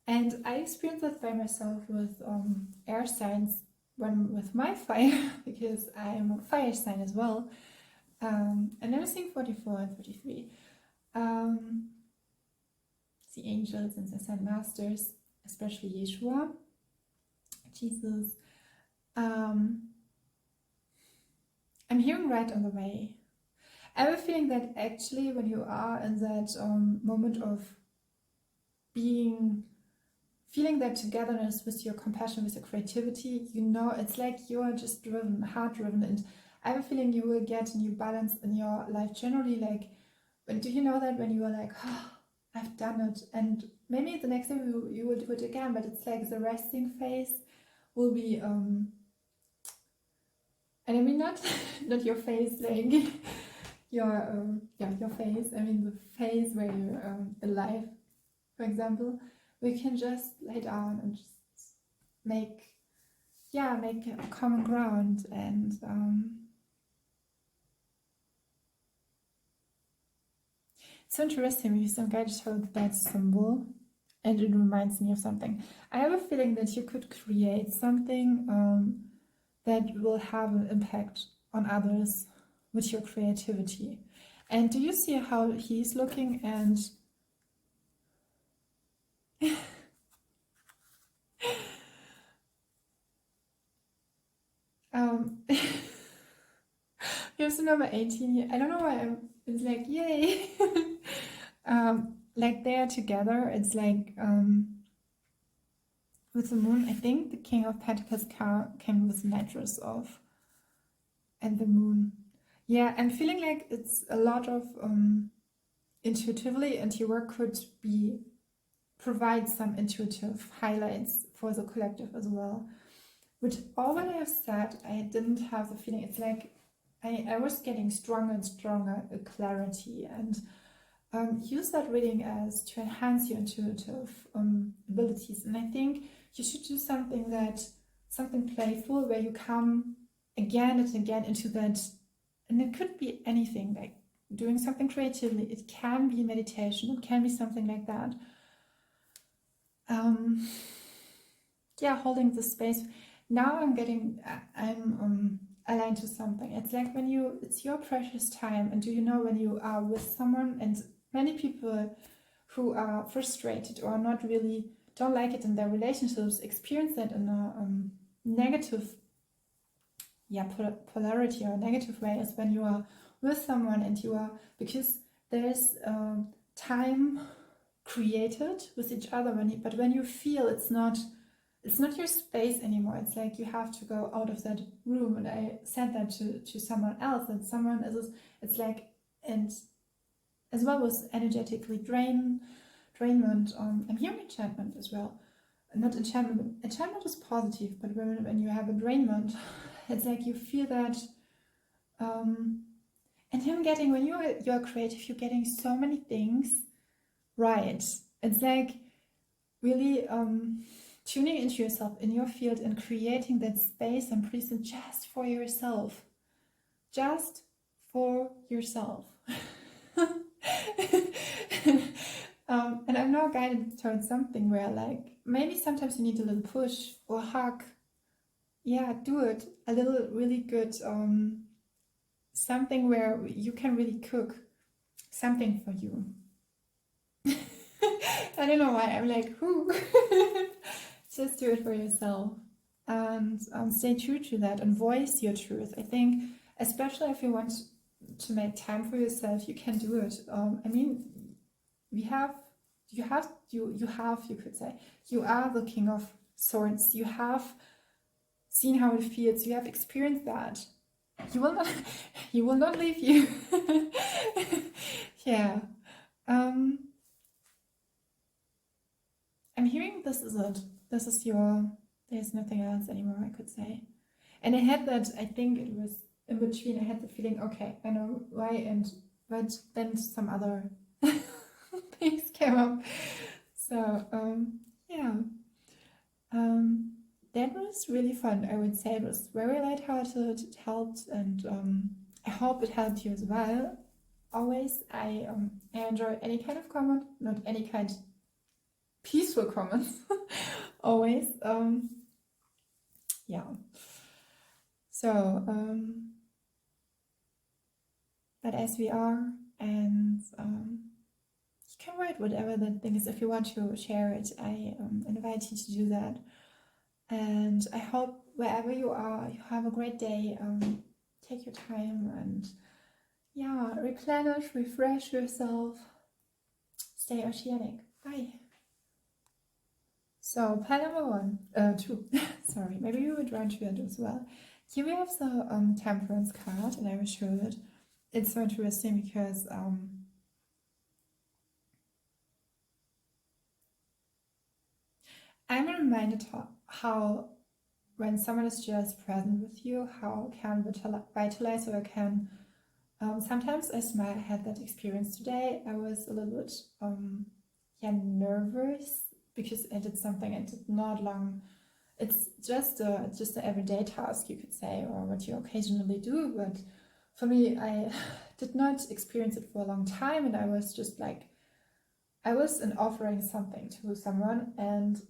And I experienced that by myself with air signs when with my fire, because I'm a fire sign as well. And I was seeing 44 and 43. The angels and the Sun Masters, especially Yeshua, Jesus. I'm hearing right on the way. I have a feeling that actually when you are in that moment of feeling that togetherness with your compassion, with your creativity, you know, it's like you are just driven, heart driven, and I have a feeling you will get a new balance in your life generally. Like, do you know that when you are like, oh, I've done it, and maybe the next day you will do it again, but it's like the resting phase will be, and I mean not your face, like your face. I mean the phase where you're alive, for example. We can just lay down and just make a common ground, and it's so interesting because some guy just showed that symbol and it reminds me of something. I have a feeling that you could create something that will have an impact on others with your creativity. And do you see how he's looking? And here's the number 18 here. I don't know why it's like, yay. Like they're together. It's like with the moon. I think the King of Pentacles came with mattress off, and the moon. Yeah, I'm feeling like it's a lot of intuitively, and your work could provide some intuitive highlights for the collective as well. Which all what I have said, I didn't have the feeling. It's like I was getting stronger and stronger clarity, and use that reading as to enhance your intuitive abilities. And I think you should do something playful where you come again and again into that, and it could be anything, like doing something creatively. It can be meditation, it can be something like that. Holding the space. Now I'm aligned to something. It's like it's your precious time, and do you know when you are with someone, and many people who are frustrated or don't like it in their relationships experience that in a negative polarity or negative way, is when you are with someone and because there's time created with each other, but when you feel it's not your space anymore, it's like you have to go out of that room. And I said that to someone else, that someone it's like, and as well with energetically drainment. I'm hearing enchantment as well. Not enchantment. Enchantment is positive, but when you have a drainment, it's like you feel that. And him getting, when you're creative, you're getting so many things right. It's like really tuning into yourself in your field and creating that space and presence just for yourself. Just for yourself. And I'm now guided towards something where, like, maybe sometimes you need a little push or hug. Yeah, do it. A little really good something where you can really cook something for you. I don't know why I'm like, whoo. Just do it for yourself, and stay true to that and voice your truth. I think, especially if you want to make time for yourself, you can do it. I mean, you could say, you are the King of Swords. You have seen how it feels, you have experienced that. He will not leave you. Yeah. I'm hearing this is it. This is there's nothing else anymore I could say. And I had that, I think it was in between, I had the feeling, okay, I know why, but then some other things came up. So, yeah. That was really fun, I would say. It was very lighthearted, it helped, and I hope it helped you as well. Always, I enjoy any kind of comment, not any kind peaceful comments, always. Yeah. So, but as we are, and you can write whatever that thing is. If you want to share it, I invite you to do that. And I hope wherever you are, you have a great day. Take your time and yeah, replenish, refresh yourself. Stay oceanic. Bye. So pile number 2. Sorry, maybe you would run to it as well. Here we have the temperance card, and I will show it. It's so interesting because I'm reminded how when someone is just present with you, how it can vitalize, or can sometimes I smile. I had that experience today. I was a little bit nervous because I did something I did not long. It's just an everyday task, you could say, or what you occasionally do, but for me, I did not experience it for a long time, and I was just like, I was offering something to someone, and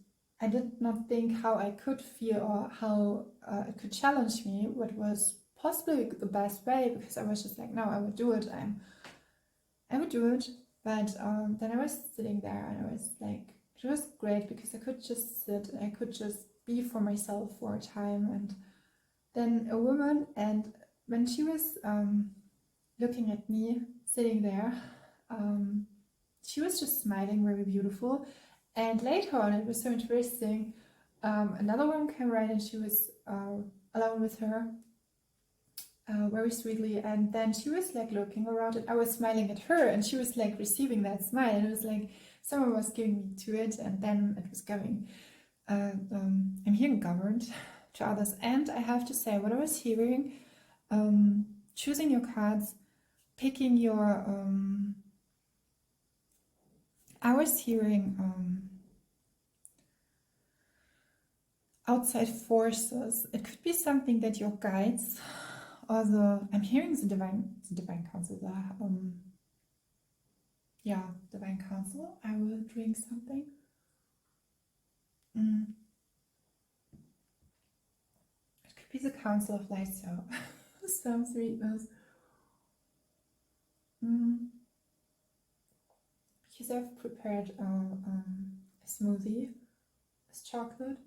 I did not think how I could feel or how it could challenge me, what was possibly the best way, because I was just like, no, I would do it. I would do it. But then I was sitting there, and I was like, it was great because I could just sit and I could just be for myself for a time. And then a woman, and when she was looking at me sitting there, she was just smiling, very beautiful. And later on, it was so interesting, another woman came right, and she was alone with her, very sweetly, and then she was like looking around, and I was smiling at her, and she was like receiving that smile, and it was like someone was giving me to it, and then it was going. I'm hearing governed to others, and I have to say, what I was hearing, choosing your cards, picking your I was hearing outside forces. It could be something that your guides, or I'm hearing the divine council. Divine council. I will drink something. It could be the council of light. So some sweetness. Because I've prepared a smoothie with chocolate.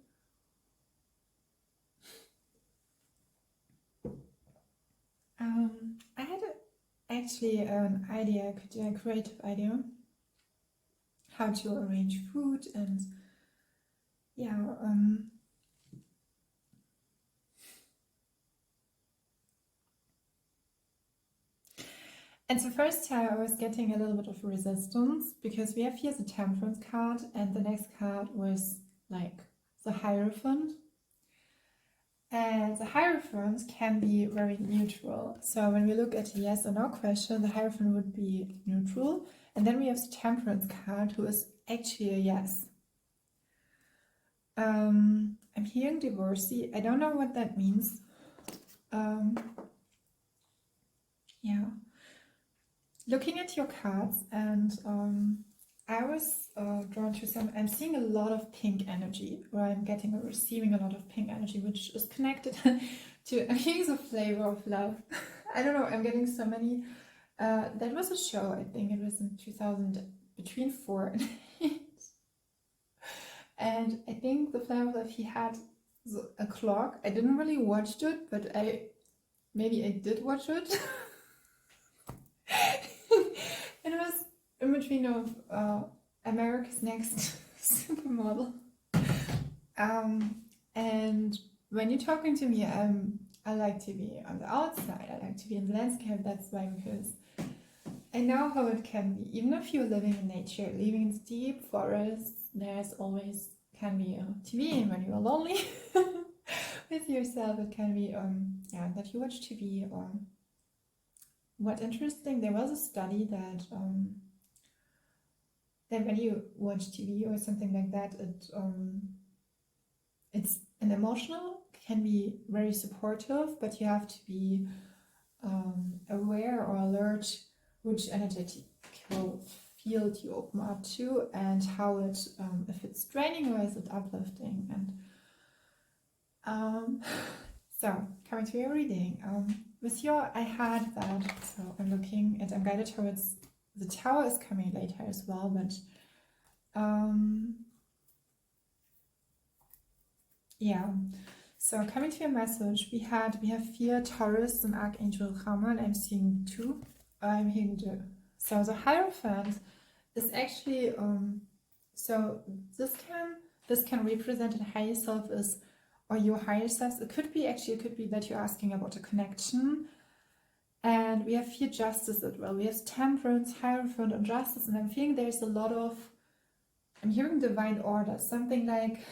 I had actually an idea, a creative idea, how to arrange food, and yeah, and the first time I was getting a little bit of resistance, because we have here the temperance card, and the next card was like the Hierophant. And the Hierophant can be very neutral. So when we look at a yes or no question, the Hierophant would be neutral. And then we have the Temperance card, who is actually a yes. I'm hearing divorcee. I don't know what that means. Yeah. Looking at your cards, and I was drawn to some. I'm seeing a lot of pink energy, or I'm getting or receiving a lot of pink energy, which is connected to, I'm hearing the flavor of love. I don't know, I'm getting so many. That was a show, I think it was in 2000, between 4 and 8. And I think the flavor of love, he had a clock. I didn't really watch it, but maybe I did watch it. And it was in between of America's Next Supermodel, and when you're talking to me, I like to be on the outside. I like to be in the landscape. That's why, because I know how it can be. Even if you're living in nature, living in deep forests, there's always can be a TV, and when you're lonely with yourself, it can be that you watch TV. Or what interesting, there was a study that when you watch TV or something like that, it's an emotional, can be very supportive, but you have to be aware or alert which energetical field you open up to, and how it, if it's draining or is it uplifting. And so coming to your reading, with your, I had that, so I'm looking and I'm guided towards the Tower is coming later as well, but yeah. So coming to your message, we have fear, Taurus, and Archangel Chaman. I'm seeing two. I'm hearing two. So the Hierophant is actually so this can represent a higher self is, or your higher self. It could be that you're asking about a connection. And we have here Justice as well. We have Temperance, Hierophant, and Justice. And I'm feeling there's a lot of, I'm hearing divine order, something like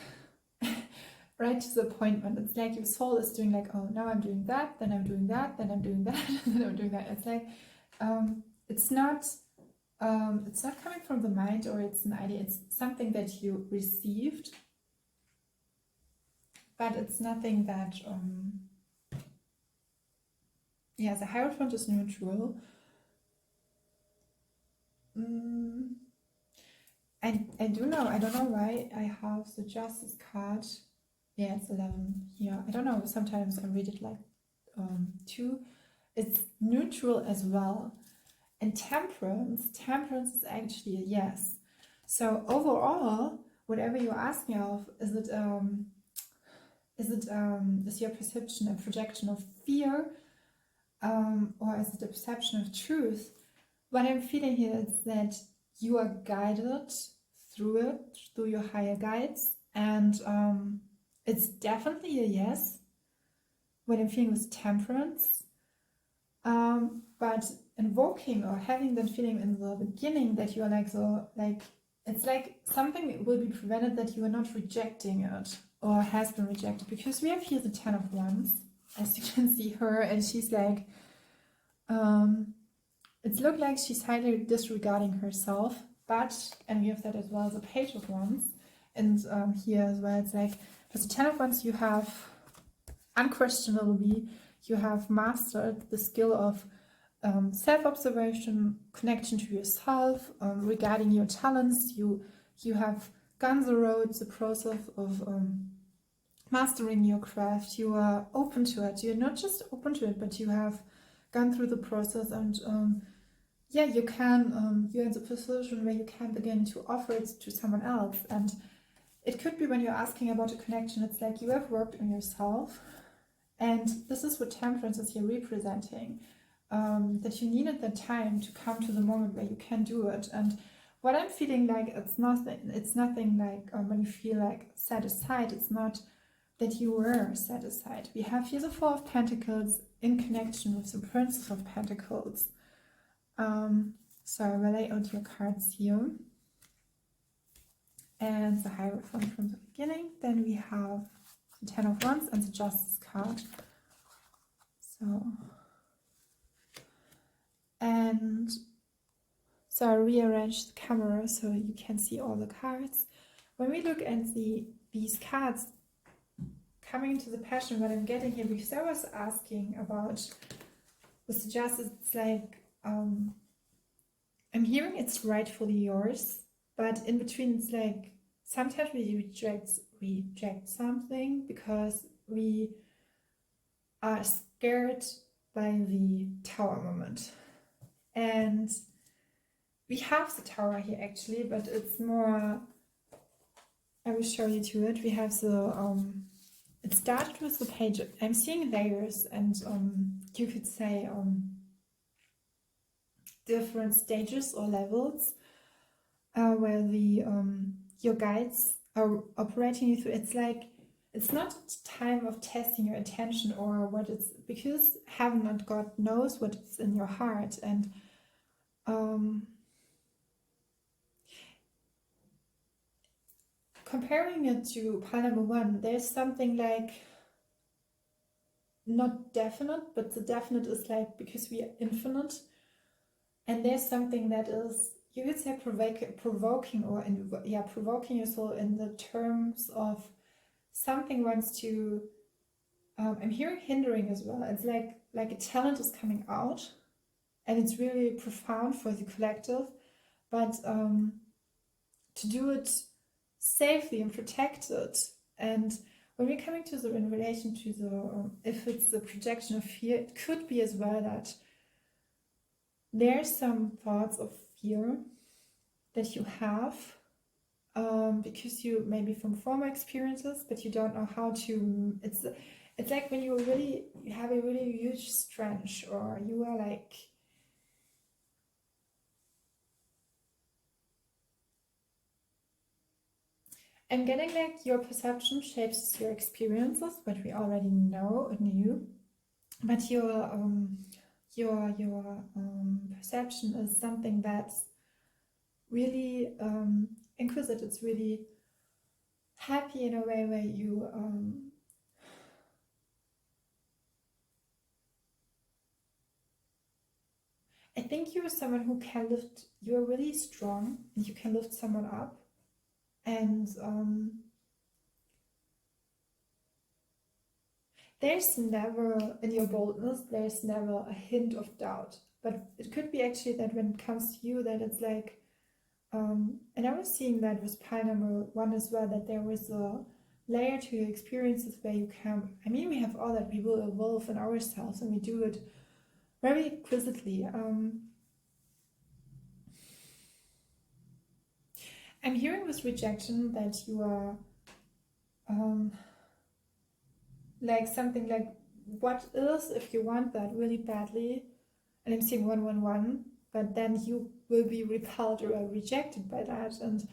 right to the point. When it's like your soul is doing like, oh, now I'm doing that, then I'm doing that, then I'm doing that, then I'm doing that. It's like it's not coming from the mind, or it's an idea. It's something that you received, but it's nothing that yeah, the Hierophant is neutral. I don't know why I have the Justice card. Yeah, it's 11 here. I don't know, sometimes I read it like 2. It's neutral as well. And Temperance is actually a yes. So overall, whatever you're asking of, is your perception a projection of fear, or is it a perception of truth? What I'm feeling here is that you are guided through your higher guides, and it's definitely a yes. What I'm feeling with Temperance, but invoking or having that feeling in the beginning that you are like it's like something will be prevented, that you are not rejecting it or has been rejected, because we have here the 10 of Wands, as you can see her, and she's like it looks like she's highly disregarding herself, and we have that as well as a Page of Wands, and here as well it's like with the 10 of Wands you have unquestionably, you have mastered the skill of self-observation, connection to yourself, regarding your talents. You have gone the road, the process of mastering your craft. You are open to it. You're not just open to it, but you have gone through the process, and yeah, you can, you're in the position where you can begin to offer it to someone else. And it could be when you're asking about a connection, it's like you have worked on yourself, and this is what Temperance is here representing, that you needed the time to come to the moment where you can do it. And what I'm feeling like, it's nothing like when you feel like set aside, it's not that you were set aside. We have here the Four of Pentacles in connection with the Princess of Pentacles. So I will lay out your cards here. And the Hierophant from the beginning. Then we have the 10 of Wands and the Justice card. So I rearranged the camera so you can see all the cards. When we look at these cards coming to the passion, what I'm getting here, because I was asking about with the Justice, it's like I'm hearing it's rightfully yours, but in between it's like sometimes we reject something because we are scared by the Tower moment. And we have the Tower here actually, but it's more, I will show you to it. We have the it started with the Page. I'm seeing layers, and you could say different stages or levels where the your guides are operating you through. It's like it's not time of testing your intention or what it's, because heaven and God knows what's in your heart. And comparing it to pile number 1, there's something like not definite, but the definite is like, because we are infinite, and there's something that is, you could say, provoking, or provoking your soul in the terms of something wants to, I'm hearing hindering as well. It's like a talent is coming out, and it's really profound for the collective, but to do it safely and protected. And when we're coming to the, in relation to the, if it's the projection of fear, it could be as well that there's some thoughts of fear that you have, because you maybe from former experiences, but you don't know how to, it's like when you have a really huge strength, or you are like, I'm getting like your perception shapes your experiences, what we already knew, but your perception is something that's really inquisitive. It's really happy in a way where you I think you're someone who can lift, you're really strong and you can lift someone up, and there's never, in your boldness, there's never a hint of doubt. But it could be actually that when it comes to you, that it's like, and I was seeing that with pile number 1 as well, that there was a layer to your experiences where you can, I mean, we have all that, we will evolve in ourselves, and we do it very exquisitely. I'm hearing with rejection that you are like something like, what is if you want that really badly, and I'm seeing 111, but then you will be repelled or rejected by that. And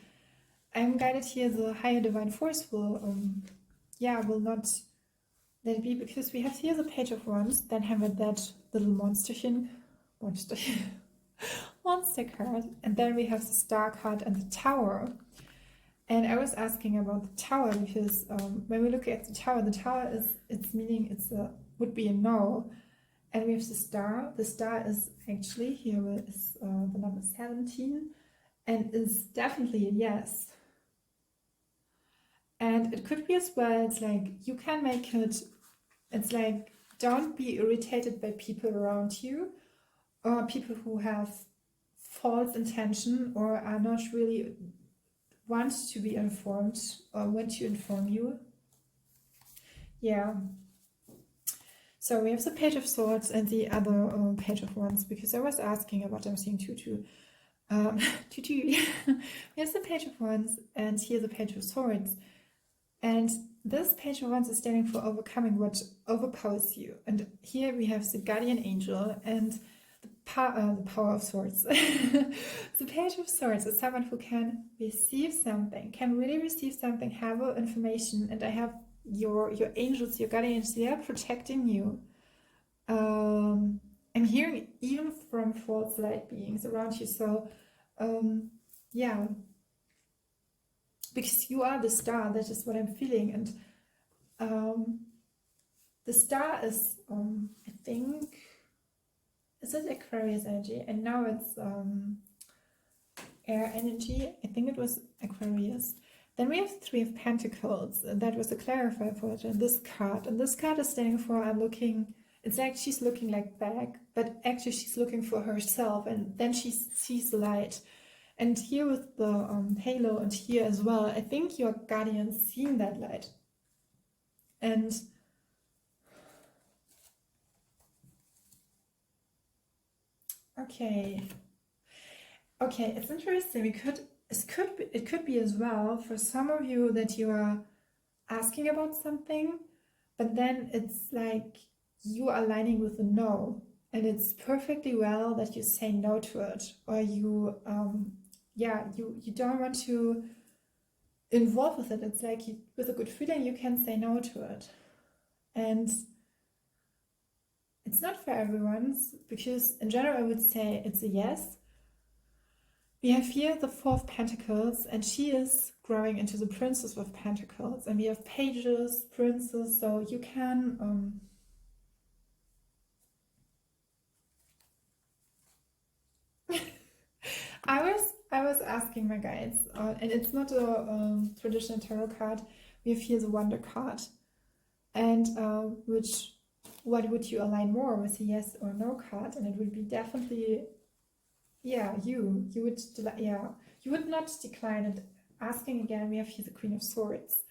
I'm guided here, the higher divine force will will not let it be, because we have here the Page of Wands, then have that little monster card, and then we have the Star card and the Tower. And I was asking about the Tower because when we look at the Tower is, it's meaning would be a no, and we have the Star. The Star is actually here is the number 17, and is definitely a yes. And it could be as well, it's like you can make it, it's like, don't be irritated by people around you, or people who have false intention or are not really want to be informed or want to inform you. Yeah. So we have the Page of Swords and the other Page of Wands, because I was asking about, I'm seeing two. We have the Page of Wands and here the Page of Swords. And this Page of Wands is standing for overcoming what overpowers you. And here we have the Guardian Angel and the Power of Swords. The Page of Swords is someone who can receive something, can really receive something, have information, and I have your angels, your guardians, they are protecting you. I'm hearing even from false light beings around you. So yeah, because you are the star, that is what I'm feeling. And the star is I think, is it Aquarius energy? And now it's air energy. I think it was Aquarius. Then we have 3 of Pentacles. That was a clarifier for it. And this card is standing for, I'm looking, it's like she's looking like back, but actually she's looking for herself, and then she sees light. And here with the halo, and here as well, I think your guardian's seeing that light. And okay, it's interesting. It could be as well for some of you that you are asking about something, but then it's like you are aligning with a no, and it's perfectly well that you say no to it, or you you don't want to involved with it. It's like with a good feeling, you can say no to it. And it's not for everyone, because in general, I would say it's a yes. We have here the Four of Pentacles, and she is growing into the Princess of Pentacles. And we have pages, princes, so you can... I was asking my guides, and it's not a traditional tarot card. We have here the Wonder card, and what would you align more with, a yes or no card? And it would be definitely, yeah, you would not decline it. Asking again, we have here the Queen of Swords.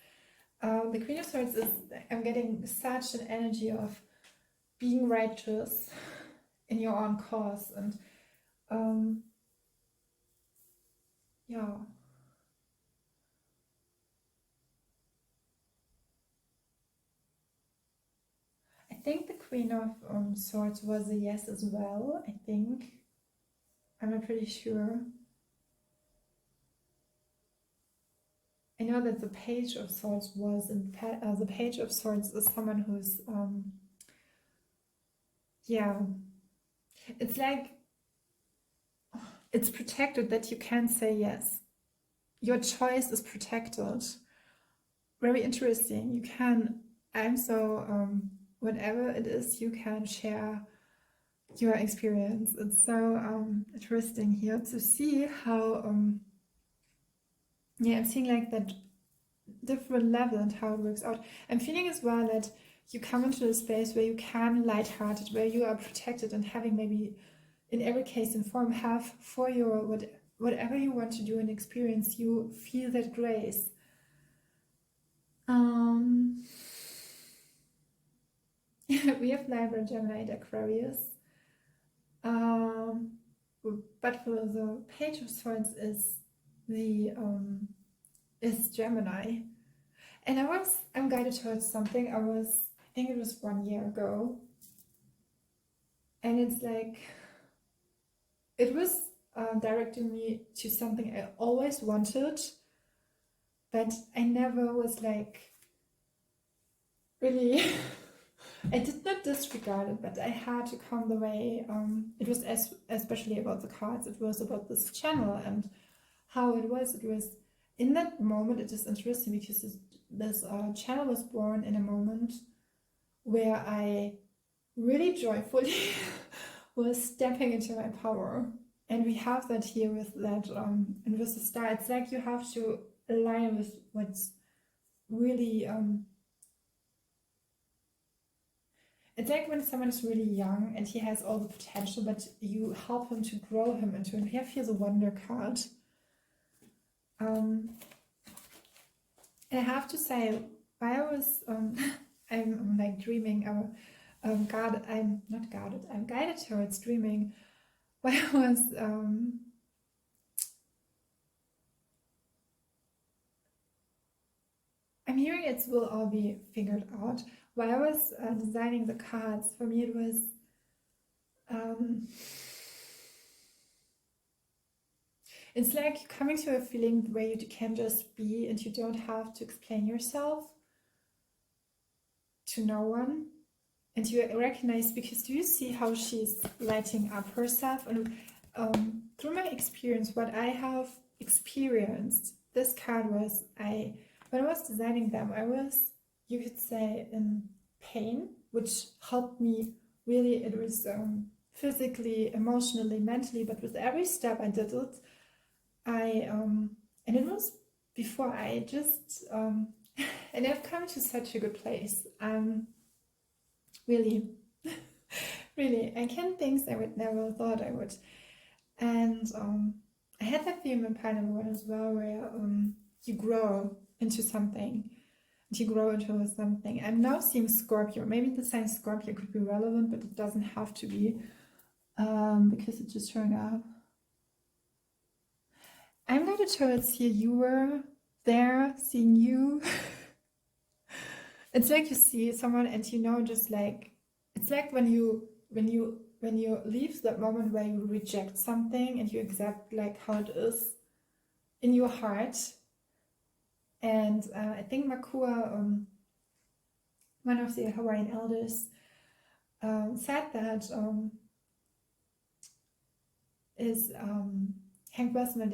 The Queen of Swords is, I'm getting such an energy of being righteous in your own cause, and yeah. I think the Queen of Swords was a yes as well, I think. I'm not pretty sure. I know that the Page of Swords was, the Page of Swords is someone who's, yeah. It's like, it's protected, that you can say yes. Your choice is protected. Very interesting. You can, whatever it is, you can share your experience. It's so interesting here to see how, I'm seeing like that different level and how it works out. I'm feeling as well that you come into a space where you can lighthearted, where you are protected, and having maybe in every case and form have for your whatever you want to do and experience, you feel that grace. We have Libra, Gemini, and Aquarius. But for the Page of Swords is Gemini. And I'm guided towards something. I think it was 1 year ago. And it's like, it was directing me to something I always wanted, but I never was like, really, I did not disregard it, but I had to come the way. It was especially about the cards. It was about this channel and how it was. It was, in that moment, it is interesting because this channel was born in a moment where I really joyfully was stepping into my power. And we have that here with that, and with the star. It's like you have to align with what's really, it's like when someone is really young and he has all the potential, but you help him to grow him into it. We have here the Wonder card. And I have to say, while I was, I'm like dreaming, I'm guided towards dreaming. When I was, I'm hearing it will all be figured out. While I was designing the cards, for me it was, it's like coming to a feeling where you can just be and you don't have to explain yourself to no one. And you recognize, because do you see how she's lighting up herself? And through my experience, what I have experienced, this card was, when I was designing them, I was, you could say, in pain, which helped me really. It was physically, emotionally, mentally, but with every step I did it, and it was before I just, and I've come to such a good place. Really, really, I can things I would never thought I would. And I had that feeling in Pineapple One as well, where you grow into something. You grow into something. I'm now seeing Scorpio. Maybe the sign Scorpio could be relevant, but it doesn't have to be, because it's just showing up. I'm going to towards here. You were there, seeing you. It's like you see someone and you know, just like, it's like when you leave that moment where you reject something and you accept like how it is in your heart. And I think Makua, one of the Hawaiian elders, said that Hank Westman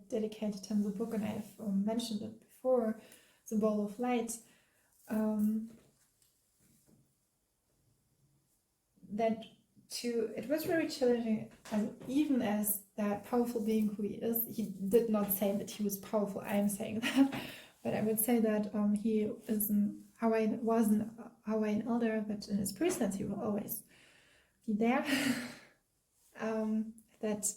dedicated him the book, and I've mentioned it before, The Ball of Light, that it was very challenging, even as that powerful being who he is. He did not say that he was powerful, I am saying that, but I would say that he was an Hawaiian elder, but in his presence he will always be there. That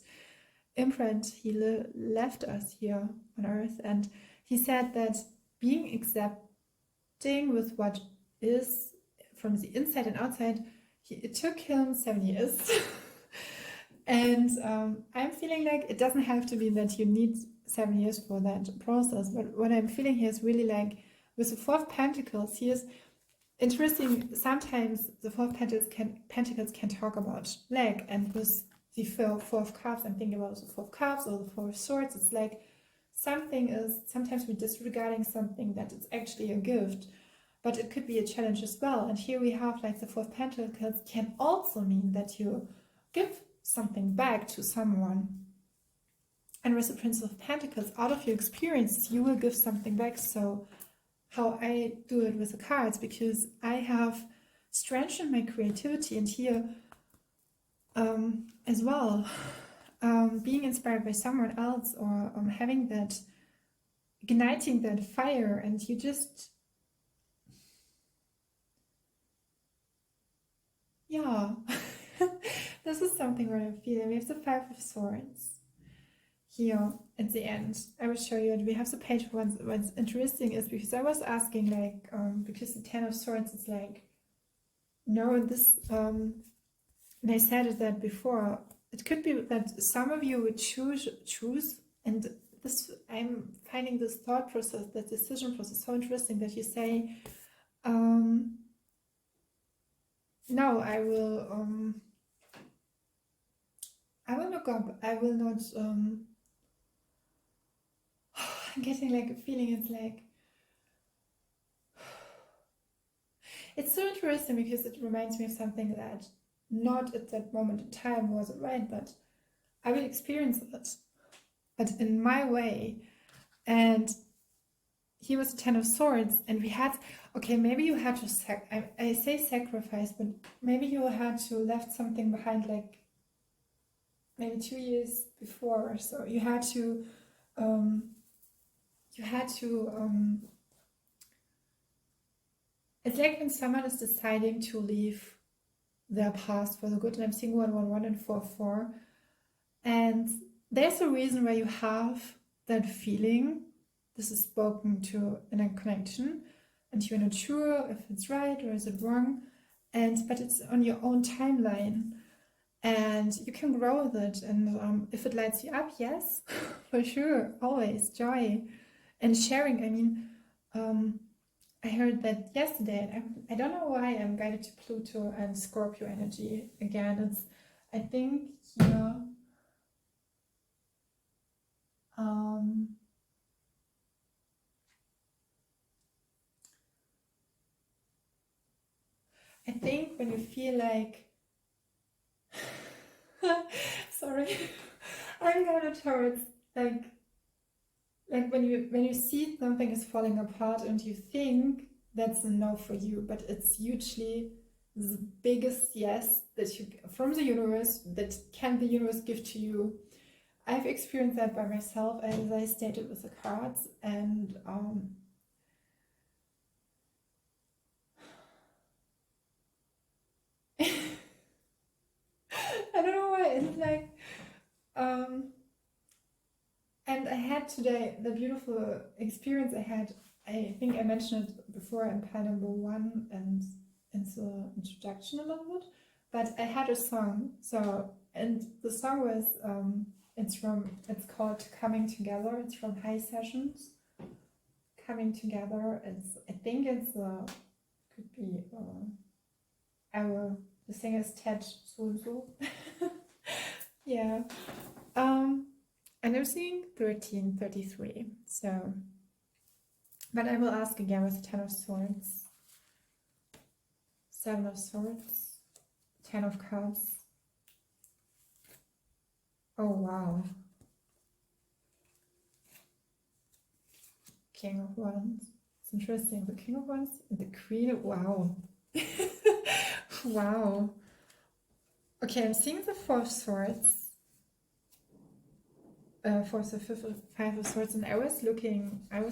imprint he left us here on earth, and he said that being accepting with what is from the inside and outside, it took him 7 years. And I'm feeling like it doesn't have to be that you need 7 years for that process, but what I'm feeling here is really like with the Four of Pentacles, he is interesting. Sometimes the Four of Pentacles can talk about lack, and with the Four of Cups, I'm thinking about the Four of Cups or the Four of Swords. It's like sometimes we're disregarding something that it's actually a gift, but it could be a challenge as well. And here we have like the Four of Pentacles can also mean that you give something back to someone. And with the Prince of Pentacles, out of your experience, you will give something back. So how I do it with the cards, because I have strengthened my creativity, and here as well, being inspired by someone else, or having that, igniting that fire, and you just, yeah, this is something what I feel. We have the Five of Swords here at the end. I will show you it. We have the Page of Wands. What's interesting is, because I was asking, like, because the Ten of Swords is like, no, this, and I said that before, it could be that some of you would choose, and this, I'm finding this thought process, that decision process so interesting, that you say, no, I will look up, I will not, I'm getting like a feeling, it's like, it's so interesting, because it reminds me of something that not at that moment in time was it right, but I will experience it, but in my way. And he was a Ten of Swords, and we had, okay, maybe you had to, I say sacrifice, but maybe you had to left something behind, like maybe 2 years before or so. You had to, it's like when someone is deciding to leave their past for the good, and I'm seeing 111 and 44, and there's a reason why you have that feeling. This is spoken to in a connection, and you're not sure if it's right or is it wrong, but it's on your own timeline, and you can grow with it. And if it lights you up, yes, for sure, always joy and sharing. I mean, I heard that yesterday, and I don't know why I'm guided to Pluto and Scorpio energy again. It's, I think, here, I think when you feel like, sorry, I'm going towards like when you see something is falling apart, and you think that's a no for you, but it's hugely the biggest yes that you, from the universe, that can the universe give to you. I've experienced that by myself, as I stated with the cards, and I don't know why, it's like, and I had today the beautiful experience I had. I think I mentioned it before in pile number 1 and in the introduction a little bit, but I had a song. So, and the song was, it's called Coming Together. It's from High Sessions. Coming Together. I think it's, could be, the singer is Ted so. Yeah. And I'm seeing 1333. So But I will ask again with the Ten of Swords, Seven of Swords, Ten of Cups. Oh wow. King of Wands. It's interesting. The King of Wands and the Queen of... Wow. Wow. Okay, I'm seeing the Four of Swords. Five of Swords, and I was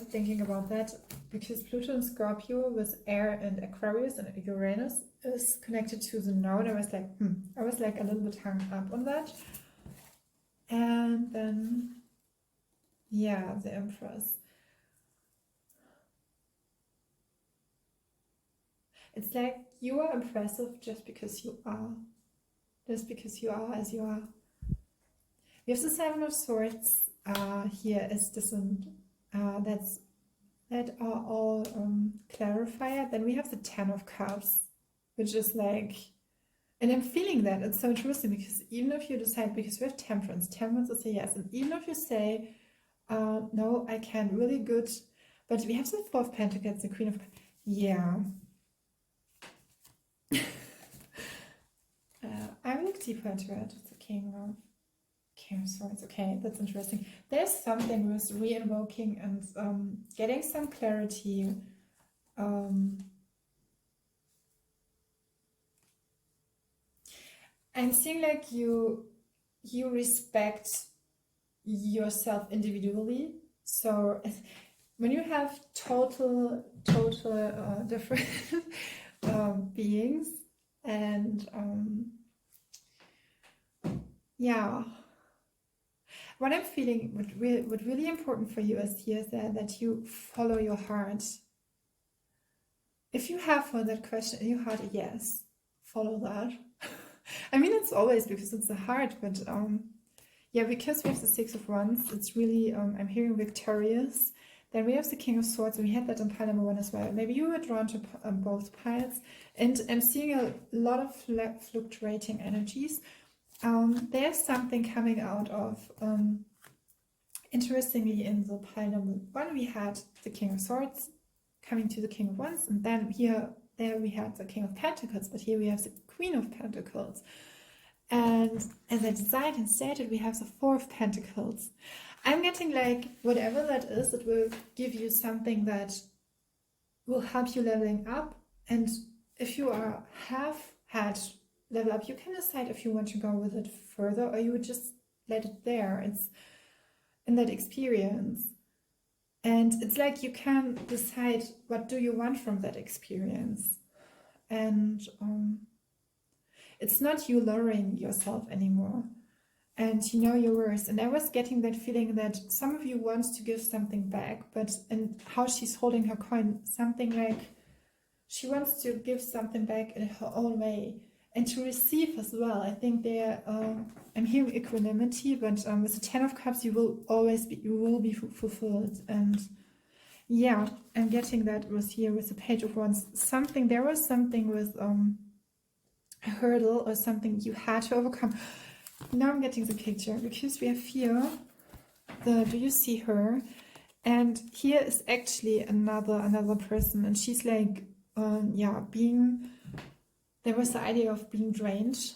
thinking about that because Pluto and Scorpio with Air and Aquarius and Uranus is connected to the node. I was like a little bit hung up on that. And then, yeah, the Empress. It's like you are impressive just because you are. Just because you are as you are. We have the Seven of Swords. Here is different. That are all clarifier. Then we have the Ten of Cups, which is like, and I'm feeling that it's so interesting because even if you decide, because we have Temperance is a yes, and even if you say, no, I can't, really good, but we have the Four of Pentacles, the Queen of, yeah. I will look deeper into it. It's the King of Swords. Okay, that's interesting. There's something with re-invoking and getting some clarity. I'm seeing like you respect yourself individually. So when you have total different beings, and yeah, what I'm feeling, what really important for you is here is that you follow your heart. If you have for that question in your heart, yes, follow that. I mean, it's always because it's the heart, but yeah, because we have the Six of Wands, it's really, I'm hearing victorious. Then we have the King of Swords, and we had that in pile number 1 as well. Maybe you were drawn to both piles, and I'm seeing a lot of fluctuating energies. There's something coming out of, interestingly, in the pile number 1, we had the King of Swords coming to the King of Wands, and then there we had the King of Pentacles, but here we have the Queen of Pentacles. And as I designed and stated, we have the Four of Pentacles. I'm getting like, whatever that is, it will give you something that will help you leveling up. And if you have had level up, you can decide if you want to go with it further, or you would just let it there. It's in that experience. And it's like you can decide what do you want from that experience. And it's not you lowering yourself anymore. And you know your worth. And I was getting that feeling that some of you wants to give something back, but and how she's holding her coin, something like she wants to give something back in her own way and to receive as well. I think there, I'm hearing equanimity, but with the Ten of Cups, you will be fulfilled. And yeah, I'm getting that was here with the Page of Wands. There was something with a hurdle or something you had to overcome. Now I'm getting the picture because we have here do you see her? And here is actually another person, and she's like yeah, there was the idea of being drained.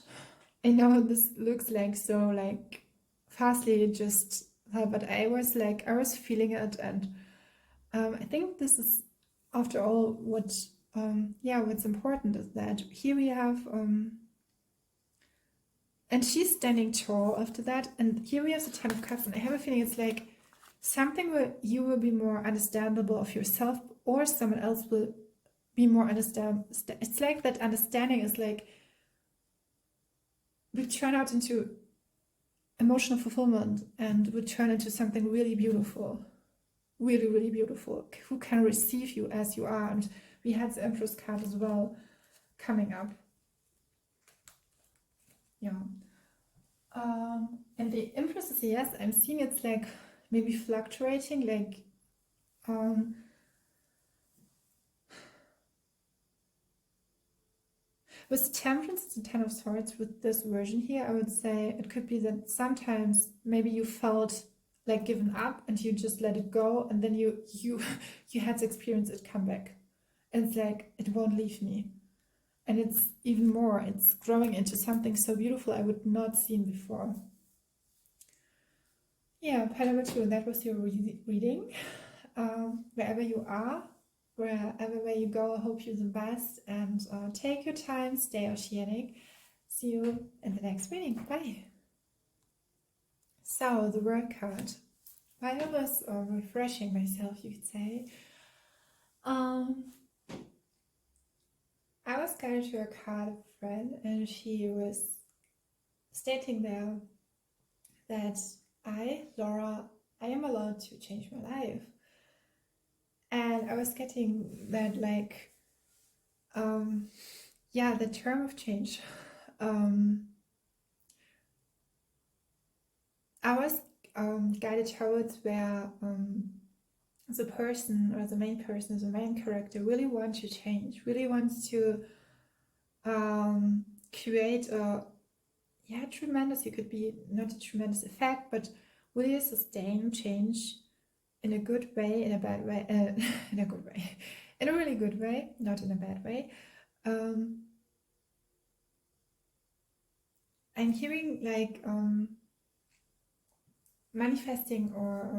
I know this looks like so like fastly just but I was feeling it, and I think this is after all what's important is that here we have and she's standing tall after that, and here we have the Ten of Cups, and I have a feeling it's like something where you will be more understandable of yourself, or someone else will be more understand. It's like that understanding is like will turn out into emotional fulfillment, and will turn into something really beautiful, really, really beautiful, who can receive you as you are. And we had the Empress card as well coming up. Yeah. And the Empress is yes, I'm seeing it's like maybe fluctuating, like with Temperance and Ten of Swords with this version here, I would say it could be that sometimes maybe you felt like given up and you just let it go, and then you had to experience it come back. And it's like, it won't leave me. And it's even more, it's growing into something so beautiful I would not seen before. Yeah, pile number 2, and that was your reading. Wherever you are, wherever way you go, I hope you the best, and take your time, stay oceanic. See you in the next reading. Bye. So, the World card. While I was refreshing myself, you could say, I was guided to a card of a friend, and she was stating there that I, Laura, I am allowed to change my life. And I was getting that, like, yeah, the term of change. I was guided towards where the person or the main person, the main character, really wants to change, really wants to create a, yeah, tremendous, it could be not a tremendous effect, but really a sustained change in a good way, in a bad way, in a good way, in a really good way, not in a bad way. I'm hearing like manifesting or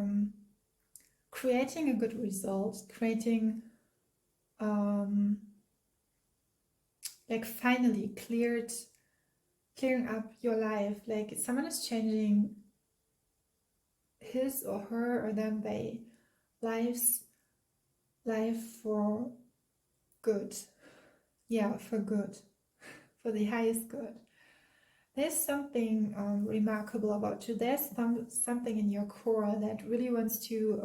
creating a good result, creating like finally clearing up your life, like someone is changing his or her or them life for good. Yeah, for good, for the highest good. There's something remarkable about you. There's something in your core that really wants to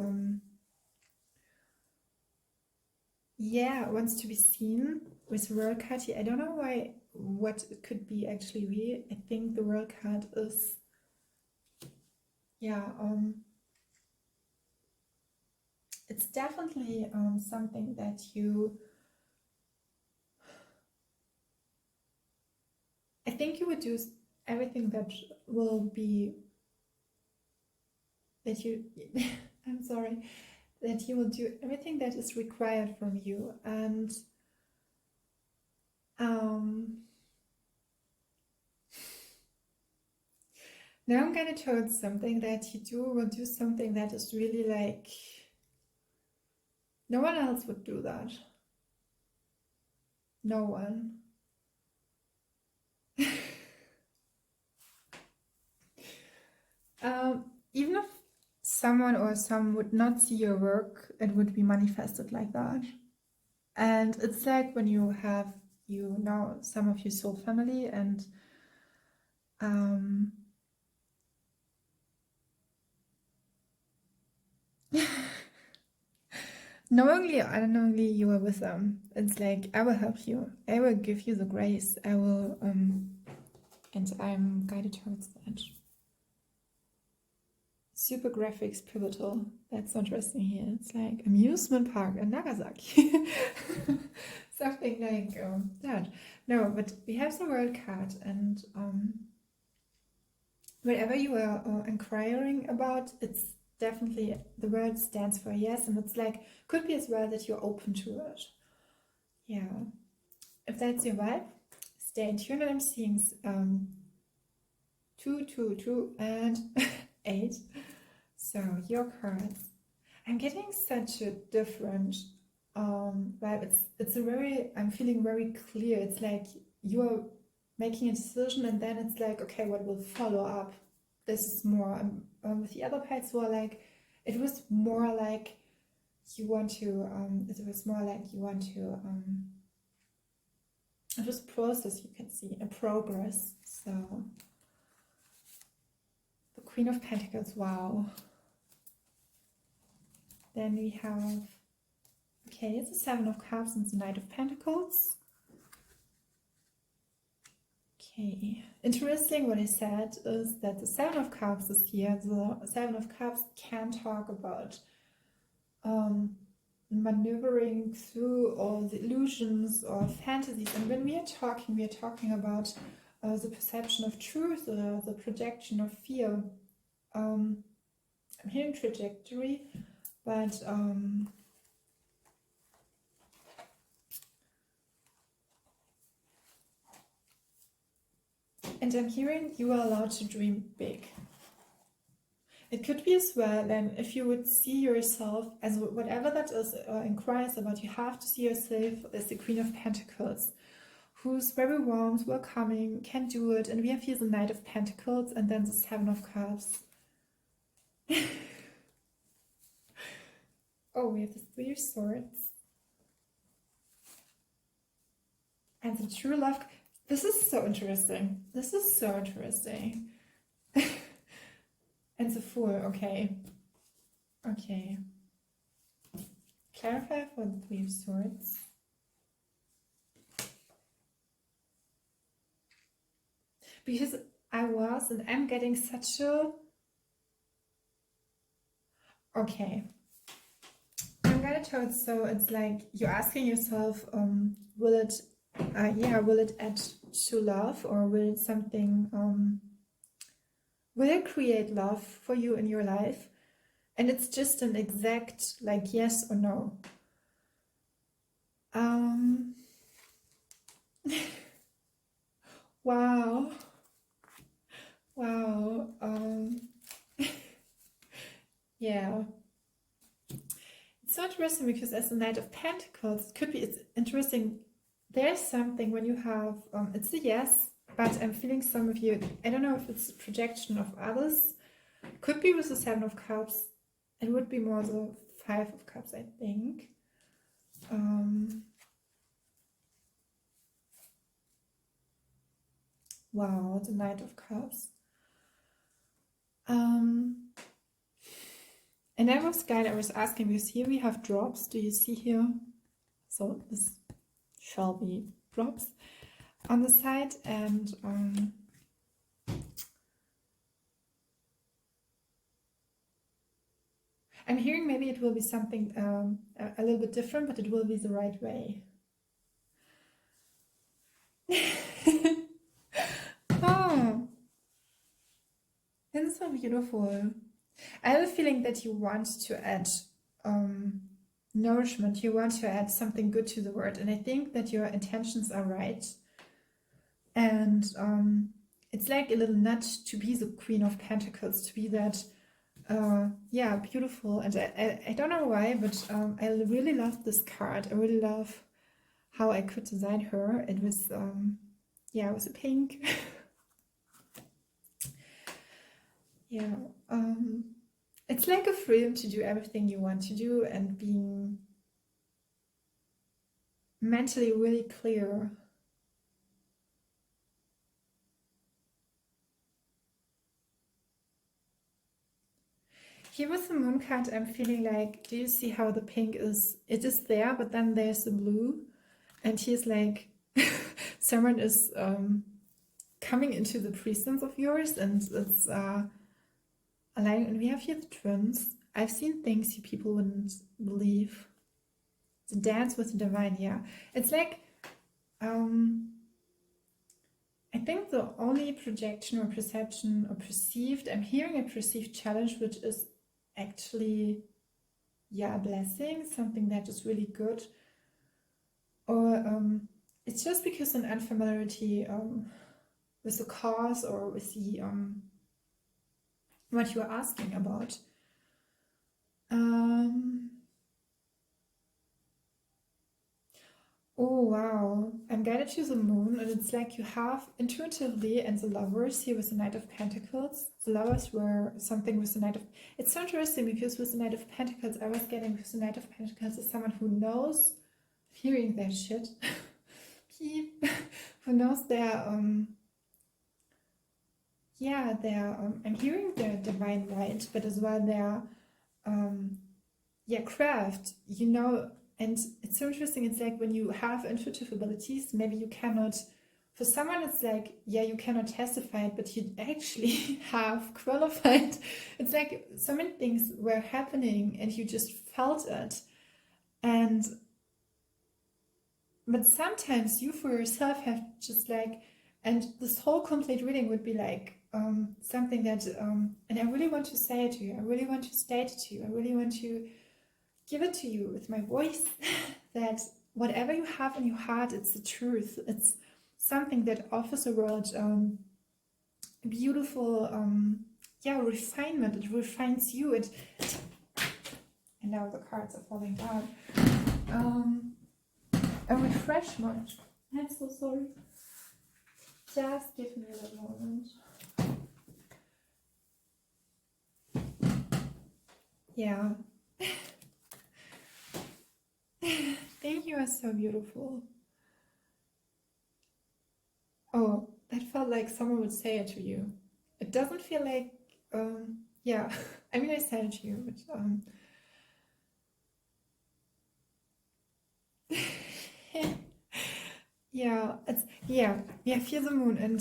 wants to be seen with the World card here. I don't know what it could be actually really. I think the World card is, yeah, it's definitely something that I think you would do everything that will be, that you, I'm sorry, that you will do everything that is required from you. And now I'm gonna towards something that you will do something that is really like, no one else would do that. No one. Even if someone or some would not see your work, it would be manifested like that. And it's like when you have, you know, some of your soul family, and knowingly or unknowingly you are with them. It's like, I will help you, I will give you the grace, I will and I'm guided towards that. Super graphics pivotal. That's interesting here. It's like amusement park in Nagasaki. Something like that. No, but we have the World card, and whatever you are inquiring about, it's definitely, the word stands for yes, and it's like, could be as well that you're open to it. Yeah. If that's your vibe, stay tuned. And I'm seeing 2, 2, 2, and 8. So your cards. I'm getting such a different vibe. It's a very, I'm feeling very clear. It's like you're making a decision, and then it's like, okay, what will follow up? This is more with the other parts were like, it was more like you want to it was more like you want to it was a process, you can see a progress. So the Queen of Pentacles, wow. Then we have, okay, it's the Seven of Cups and the Knight of Pentacles. Okay, interesting what I said is that the Seven of Cups is here. The Seven of Cups can talk about maneuvering through all the illusions or fantasies. And when we are talking about the perception of truth, the projection of fear. I'm hearing trajectory, but and I'm hearing you are allowed to dream big. It could be as well, then, if you would see yourself as whatever that is or inquires about, you have to see yourself as the Queen of Pentacles, who's very warm, welcoming, can do it. And we have here the Knight of Pentacles and then the Seven of Cups. Oh, we have the Three of Swords. And the True Love. This is so interesting. This is so interesting. And the Fool, okay. Okay. Clarify for the Three of Swords. Because I was and I'm getting such a... Okay. I'm gonna tell it so it's like you're asking yourself, will it add to love, or will it something... will it create love for you in your life? And it's just an exact, like, yes or no. Wow. Wow. Yeah. It's so interesting because as the Knight of Pentacles, it's interesting. There's something when you have, it's a yes, but I'm feeling some of you, I don't know if it's a projection of others. Could be with the Seven of Cups. It would be more the Five of Cups, I think. Wow, the Knight of Cups. And I was asking, because here we have drops. Do you see here? So this shall be drops on the side, and I'm hearing maybe it will be something a little bit different, but it will be the right way. Oh, it's so beautiful. I have a feeling that you want to add nourishment, you want to add something good to the world, and I think that your intentions are right. And it's like a little nudge to be the Queen of Pentacles, to be that, yeah, beautiful. And I don't know why, but I really love this card. I really love how I could design her. It was, yeah, it was a pink. Yeah, it's like a freedom to do everything you want to do and being mentally really clear. Here with the Moon card, I'm feeling like, do you see how the pink is? It is there, but then there's the blue. And here's like, someone is coming into the presence of yours, and it's aligned. And we have here the Twins. I've seen things you people wouldn't believe. The Dance with the Divine, yeah. It's like, I think the only projection or perception or perceived, I'm hearing a perceived challenge, which is actually, yeah, a blessing, something that is really good. Or it's just because an unfamiliarity with the cause or with the what you are asking about. Oh wow, I'm guided to the Moon, and it's like you have intuitively, and the Lovers here with the Knight of Pentacles. The Lovers were something with the Knight of... It's so interesting because with the Knight of Pentacles, I was getting with the Knight of Pentacles as someone who knows, hearing their shit, who knows their, yeah, their, I'm hearing their divine right, but as well their, yeah, craft, you know. And it's so interesting, it's like when you have intuitive abilities, maybe you cannot, for someone it's like, yeah, you cannot testify it, but you actually have qualified. It's like so many things were happening and you just felt it. And, but sometimes you for yourself have just like, and this whole complete reading would be like, something that, and I really want to say it to you, I really want to state it to you, I really want to give it to you with my voice, that whatever you have in your heart, it's the truth. It's something that offers the world beautiful, refinement. It refines you. And now the cards are falling down. A refreshment. I'm so sorry. Just give me a moment. Yeah. Thank you, are so beautiful. Oh, that felt like someone would say it to you. It doesn't feel like, yeah, I mean, I said it to you, but, yeah, it's, yeah, we have here the moon, and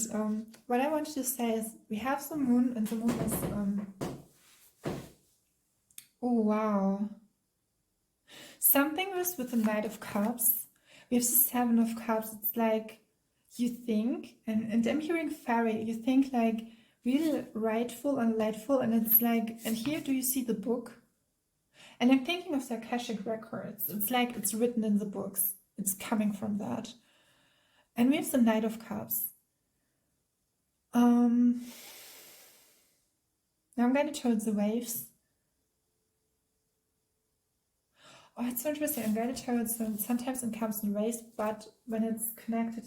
what I wanted to say is we have the moon, and the moon is, oh, wow. Something was with the Knight of Cups. We have the Seven of Cups. It's like you think, and I'm hearing fairy, you think like really rightful and lightful, and it's like, and here do you see the book? And I'm thinking of the Akashic records. It's like it's written in the books. It's coming from that. And we have the Knight of Cups. Now I'm going to towards the waves. Oh, it's so interesting. I'm going to towards sometimes it comes in waves, but when it's connected,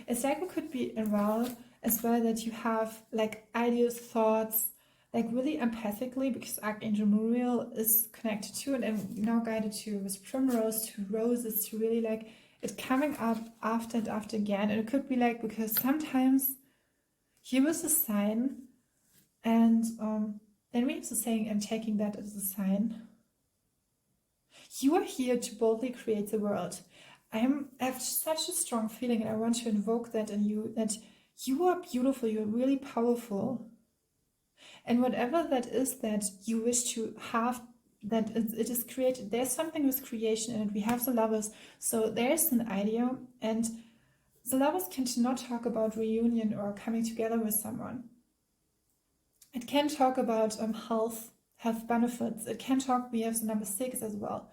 it's like it could be involved as well that you have like ideas, thoughts, like really empathically, because Archangel Muriel is connected to, and I'm now guided to with primrose, to roses, to really like it coming up after and after again. And it could be like, because sometimes here was a sign, and then we have the saying, I'm taking that as a sign. You are here to boldly create the world. I have such a strong feeling, and I want to invoke that in you, that you are beautiful, you are really powerful. And whatever that is that you wish to have, that it is created, there's something with creation in it. We have the lovers, so there's an idea, and the lovers cannot talk about reunion or coming together with someone. It can talk about health benefits. It can talk, we have the number 6 as well.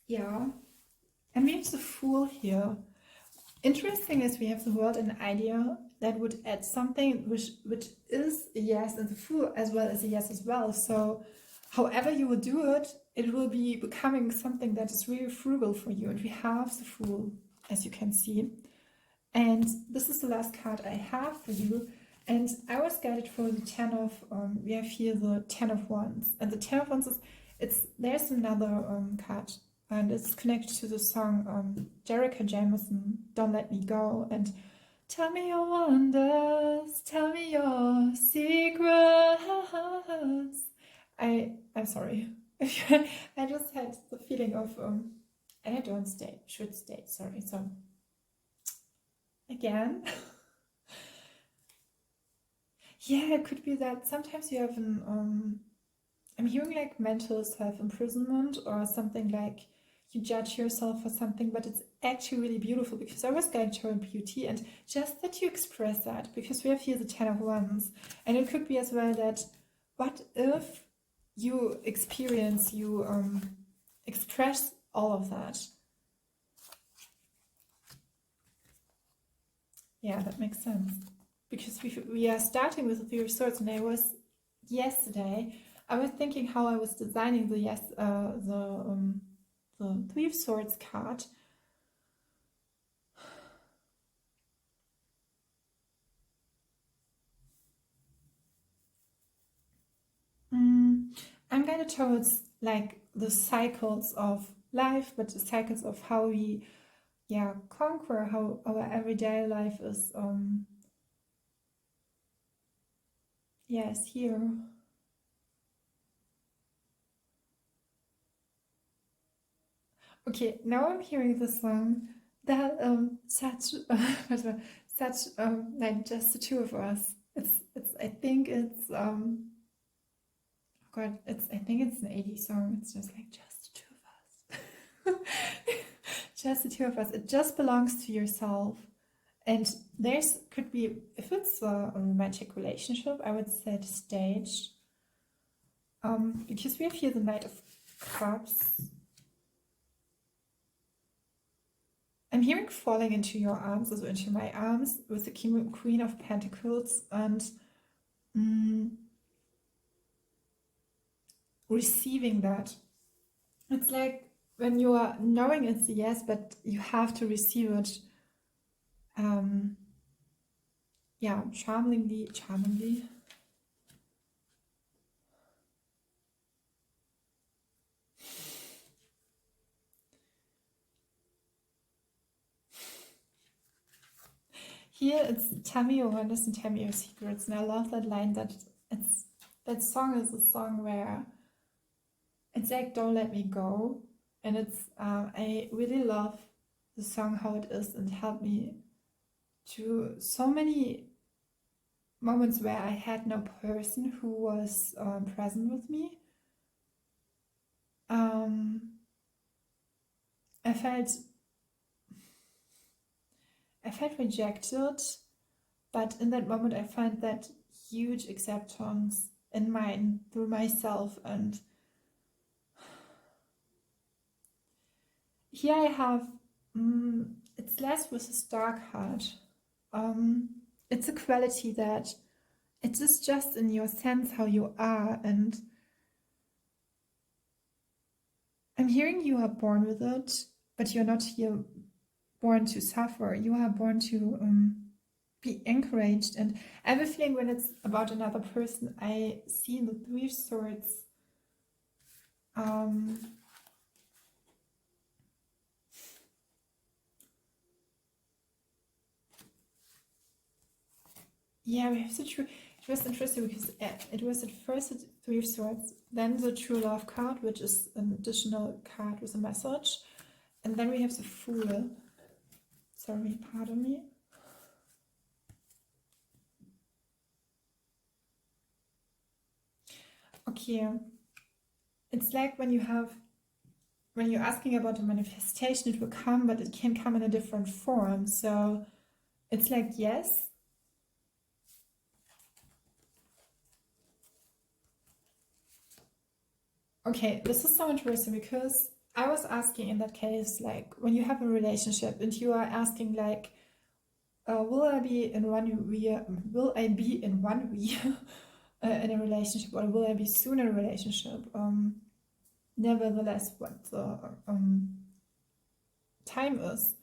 Yeah, and we have the Fool here. Interesting is we have the word an idea that would add something which is a yes, and the Fool as well as a yes as well. So however you will do it, it will be becoming something that is really frugal for you. And we have the Fool, as you can see. And this is the last card I have for you. And I was guided for the 10 of, we have here the 10 of Wands. And the 10 of Wands is, there's another card. And it's connected to the song Jerica Jameson, Don't Let Me Go. And tell me your wonders, tell me your secrets. I'm sorry. I just had the feeling of, and I don't stay, should stay, sorry. So, again. Yeah, it could be that sometimes you have an, I'm hearing like mental self-imprisonment or something like you judge yourself for something, but it's actually really beautiful, because I was guided toward beauty, and just that you express that, because we have here the 10 of Wands, and it could be as well that what if you experience, you express all of that. Yeah, that makes sense, because we are starting with the Three of Swords, and I was yesterday, I was thinking how I was designing the Three of Swords card. I'm guided towards like the cycles of life, but the cycles of how we, conquer how our everyday life is. Yes, here. Okay, now I'm hearing the song that such like just the two of us. It's I think it's oh God, I think it's an 80s song. It's just like just the two of us. just the two of us. It just belongs to yourself. And there's could be, if it's a romantic relationship, I would say the stage. Because we have here the Knight of Cups. I'm hearing falling into your arms, also into my arms, with the Queen of Pentacles, and receiving that. It's like when you are knowing it's a yes, but you have to receive it. Yeah, charmingly. Here it's tell me your wonders and tell me your secrets, and I love that line. That song is a song where it's like don't let me go, and it's I really love the song how it is, and helped me to so many moments where I had no person who was present with me. I felt rejected, but in that moment I find that huge acceptance in mine through myself. And here I have it's less with a Star card. It's a quality that it is just in your sense how you are, and I'm hearing you are born with it, but you're not here born to suffer. You are born to be encouraged. And I have a feeling when it's about another person, I see the Three of Swords. Yeah, we have the true. It was interesting because it was at first the Three of Swords, then the True Love card, which is an additional card with a message, and then we have the Fool. Sorry, pardon me. Okay, it's like when you're asking about a manifestation, it will come, but it can come in a different form. So it's like yes. Okay, this is so interesting because I was asking in that case, like when you have a relationship and you are asking like, will I be in 1 year? Will I be in 1 year in a relationship, or will I be soon in a relationship? Nevertheless, what the time is.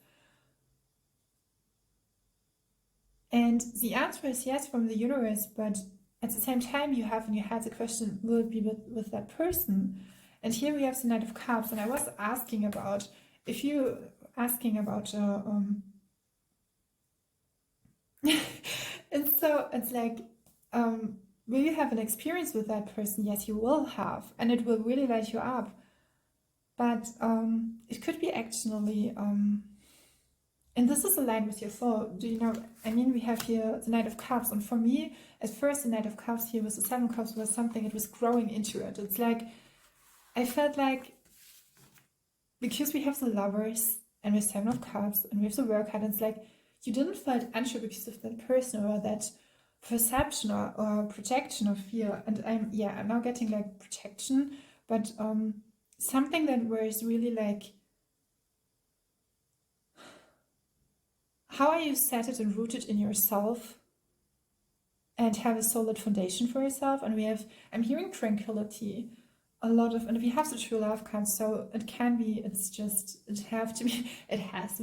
And the answer is yes from the universe, but at the same time you have in your head the question, will it be with that person? And here we have the Knight of Cups, and I was asking about, if you asking about and so it's like will you have an experience with that person? Yes, you will have, and it will really light you up, but it could be actually and this is aligned with your soul. Do you know, I mean, we have here the Knight of Cups, and for me, at first the Knight of Cups here with the Seven of Cups was something that was growing into it. It's like, I felt like, because we have the Lovers, and we have Seven of Cups, and we have the Work card, and it's like, you didn't feel unsure because of that person, or that perception, or projection of fear. And I'm now getting like protection, but something that was really like, how are you settled and rooted in yourself and have a solid foundation for yourself? And I'm hearing tranquility, a lot of, and we have the True Love card, so it can be, it has to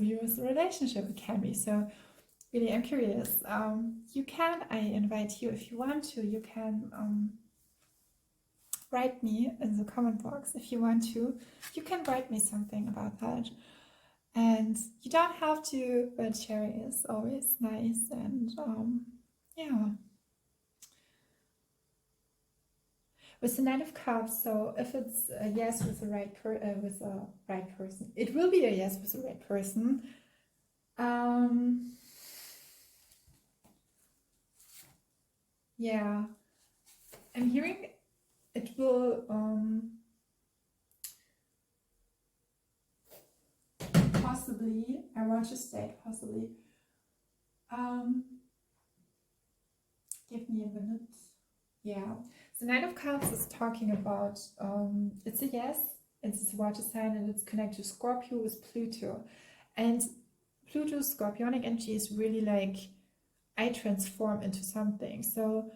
be with the relationship, it can be. So really, I'm curious. I invite you, if you want to, you can write me in the comment box if you want to. You can write me something about that. And you don't have to, but sharing is always nice. And yeah. With the Knight of Cups, so if it's a yes with the right person, it will be a yes with the right person. Yeah, I'm hearing it will cost possibly, I want to state possibly, give me a minute. Yeah, the Nine of Cups is talking about, it's a yes, it's a water sign, and it's connected to Scorpio with Pluto. And Pluto's scorpionic energy is really like, I transform into something. So,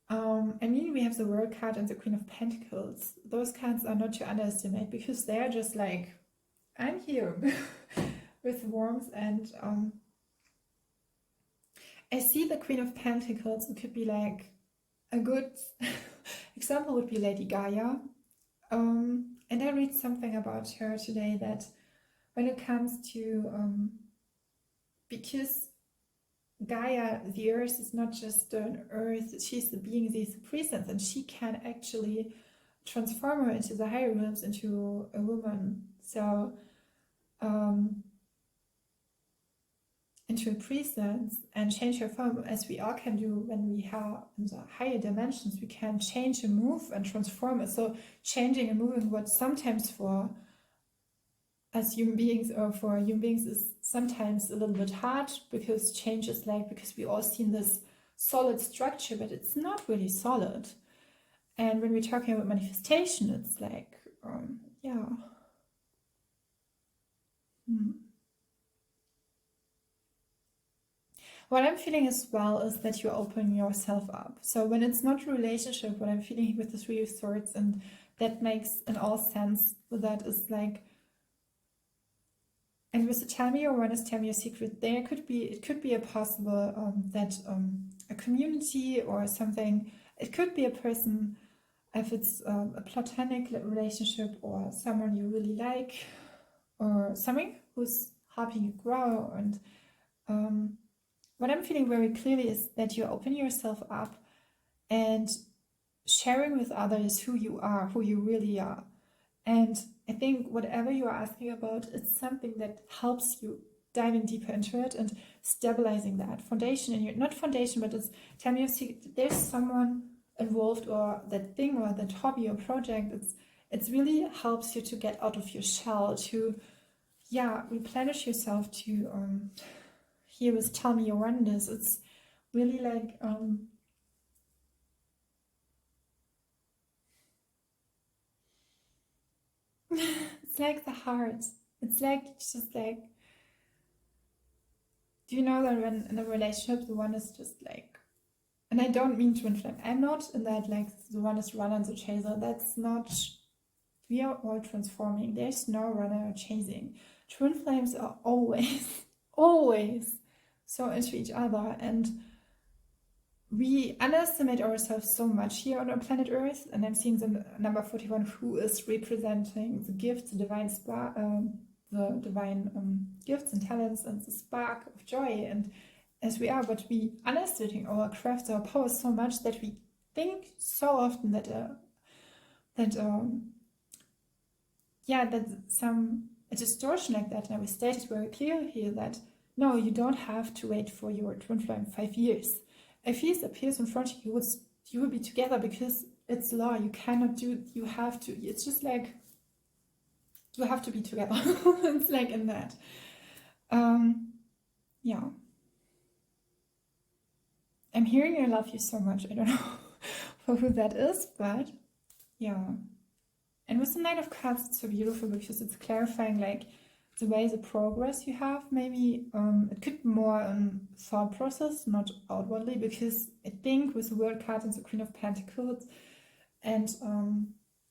I mean, we have the World card and the Queen of Pentacles. Those cards are not to underestimate, because they are just like, I'm here with warmth. And I see the Queen of Pentacles. It could be like a good example would be Lady Gaia. And I read something about her today that when it comes to, because Gaia, the earth, is not just an earth, she's the being, she's the presence, and she can actually transform her into the higher realms, into a woman. So, into a presence, and change her form, as we all can do when we are in the higher dimensions. We can change and move and transform it. So changing and moving, what sometimes for as human beings, or for human beings, is sometimes a little bit hard, because change is like, because we all seen this solid structure, but it's not really solid. And when we're talking about manifestation, it's like, yeah. What I'm feeling as well is that you open yourself up. So when it's not a relationship, what I'm feeling with the Three of Swords, and that makes in all sense, that is like, and with the tell me your honest, tell me your secret, there could be, it could be a possible that a community or something, it could be a person, if it's a platonic relationship, or someone you really like, or someone who's helping you grow. And what I'm feeling very clearly is that you open yourself up and sharing with others who you are, who you really are. And I think whatever you are asking about, it's something that helps you diving deeper into it and stabilizing that foundation in your, not foundation, but it's, tell me, there's someone involved, or that thing, or that hobby or project. It's really helps you to get out of your shell, to, yeah, replenish yourself, to here with tell me your wonders. It's really like it's like the heart. It's like, just like, do you know that when in a relationship, the one is just like, and I don't mean twin flame, I'm not in that, like, the one is runner and the chaser. That's not, we are all transforming. There's no runner or chasing. Twin flames are always, always so into each other, and we underestimate ourselves so much here on our planet Earth. And I'm seeing the number 41, who is representing the gifts, the divine spark, the divine gifts and talents, and the spark of joy. And as we are, but we underestimating our crafts, our powers so much, that we think so often that yeah, that some a distortion like that. And I will state it very clear here that no, you don't have to wait for your twin flame 5 years. If he appears in front of you, you will be together, because it's law. You cannot do, you have to, it's just like, you have to be together. It's like in that. Yeah. I'm hearing I love you so much. I don't know for who that is, but yeah. And with the Knight of Cups, it's so beautiful, because it's clarifying like the way, the progress you have. Maybe it could be more thought process, not outwardly, because I think with the World card and the Queen of Pentacles, and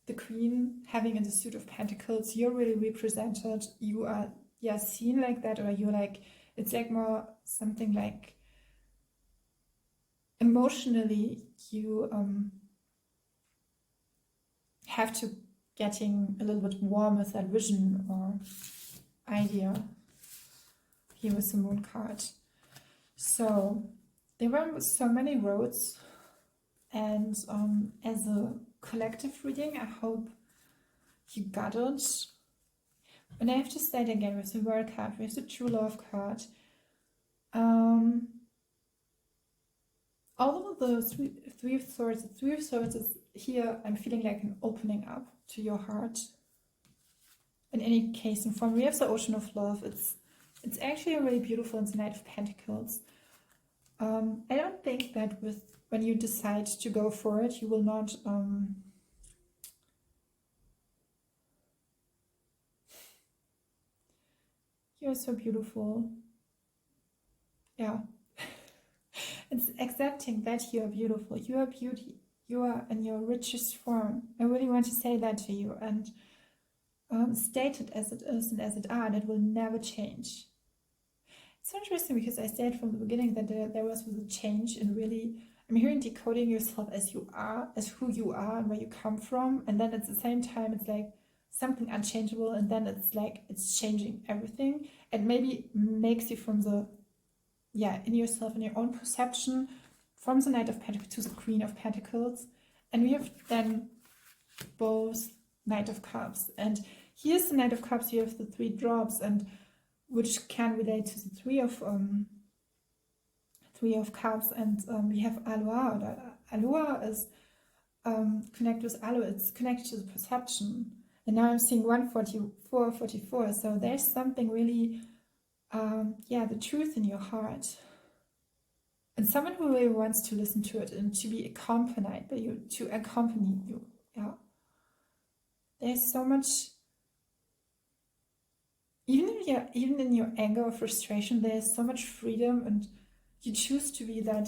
the Queen having in the suit of Pentacles, you're really represented. You are, yeah, seen like that, or you're like, it's like more something like emotionally you have to getting a little bit warm with that vision or idea here with the Moon card. So there were so many roads, and as a collective reading, I hope you got it. And I have to state again, with the World card, with the True Love card, all of the Three of Swords, the Three of Swords is here, I'm feeling like an opening up to your heart. in any case and form. We have the Ocean of Love. It's actually really beautiful in the Knight of Pentacles. I don't think that when you decide to go for it, you will not you're so beautiful. Yeah. It's accepting that you are beautiful. You are beauty. You are in your richest form. I really want to say that to you and state it as it is and as it are. That will never change. It's so interesting because I said from the beginning that there was a change in really, I'm hearing decoding yourself as you are, as who you are and where you come from. And then at the same time, it's like something unchangeable. And then it's like, it's changing everything. And maybe makes you from the, in yourself, in your own perception, from the Knight of Pentacles to the Queen of Pentacles. And we have then both Knight of Cups. And here's the Knight of Cups, you have the 3 drops, and which can relate to the Three of Cups, and we have Aloha. Aloha is connected with Aloha, it's connected to the perception. And now I'm seeing 144, 44, so there's something really, the truth in your heart. And someone who really wants to listen to it and to be accompanied by you, to accompany you. Yeah. There's so much, even in your anger or frustration, there's so much freedom, and you choose to be that.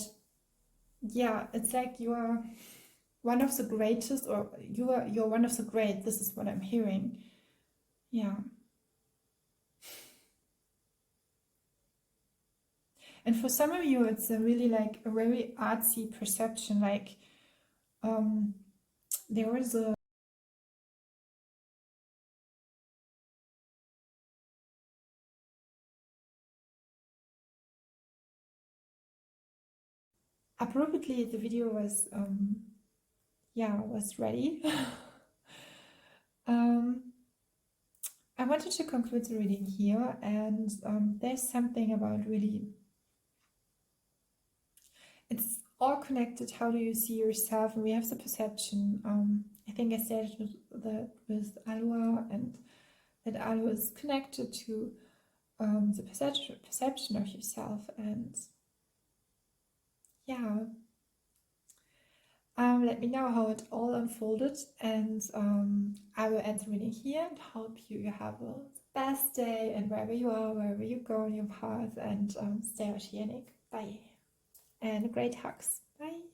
Yeah, it's like you are one of the greatest, or you're one of the great. This is what I'm hearing. Yeah. And for some of you, it's a really like a very artsy perception. Like there was a appropriately the video was was ready. I wanted to conclude the reading here, and there's something about really, it's all connected. How do you see yourself? And we have the perception. I think I said that with Aloha, and that Aloha is connected to the perception of yourself. And let me know how it all unfolded, and I will end the reading here and hope you have the best day, and wherever you are, wherever you go on your path, and stay oceanic. Bye. And great hugs. Bye.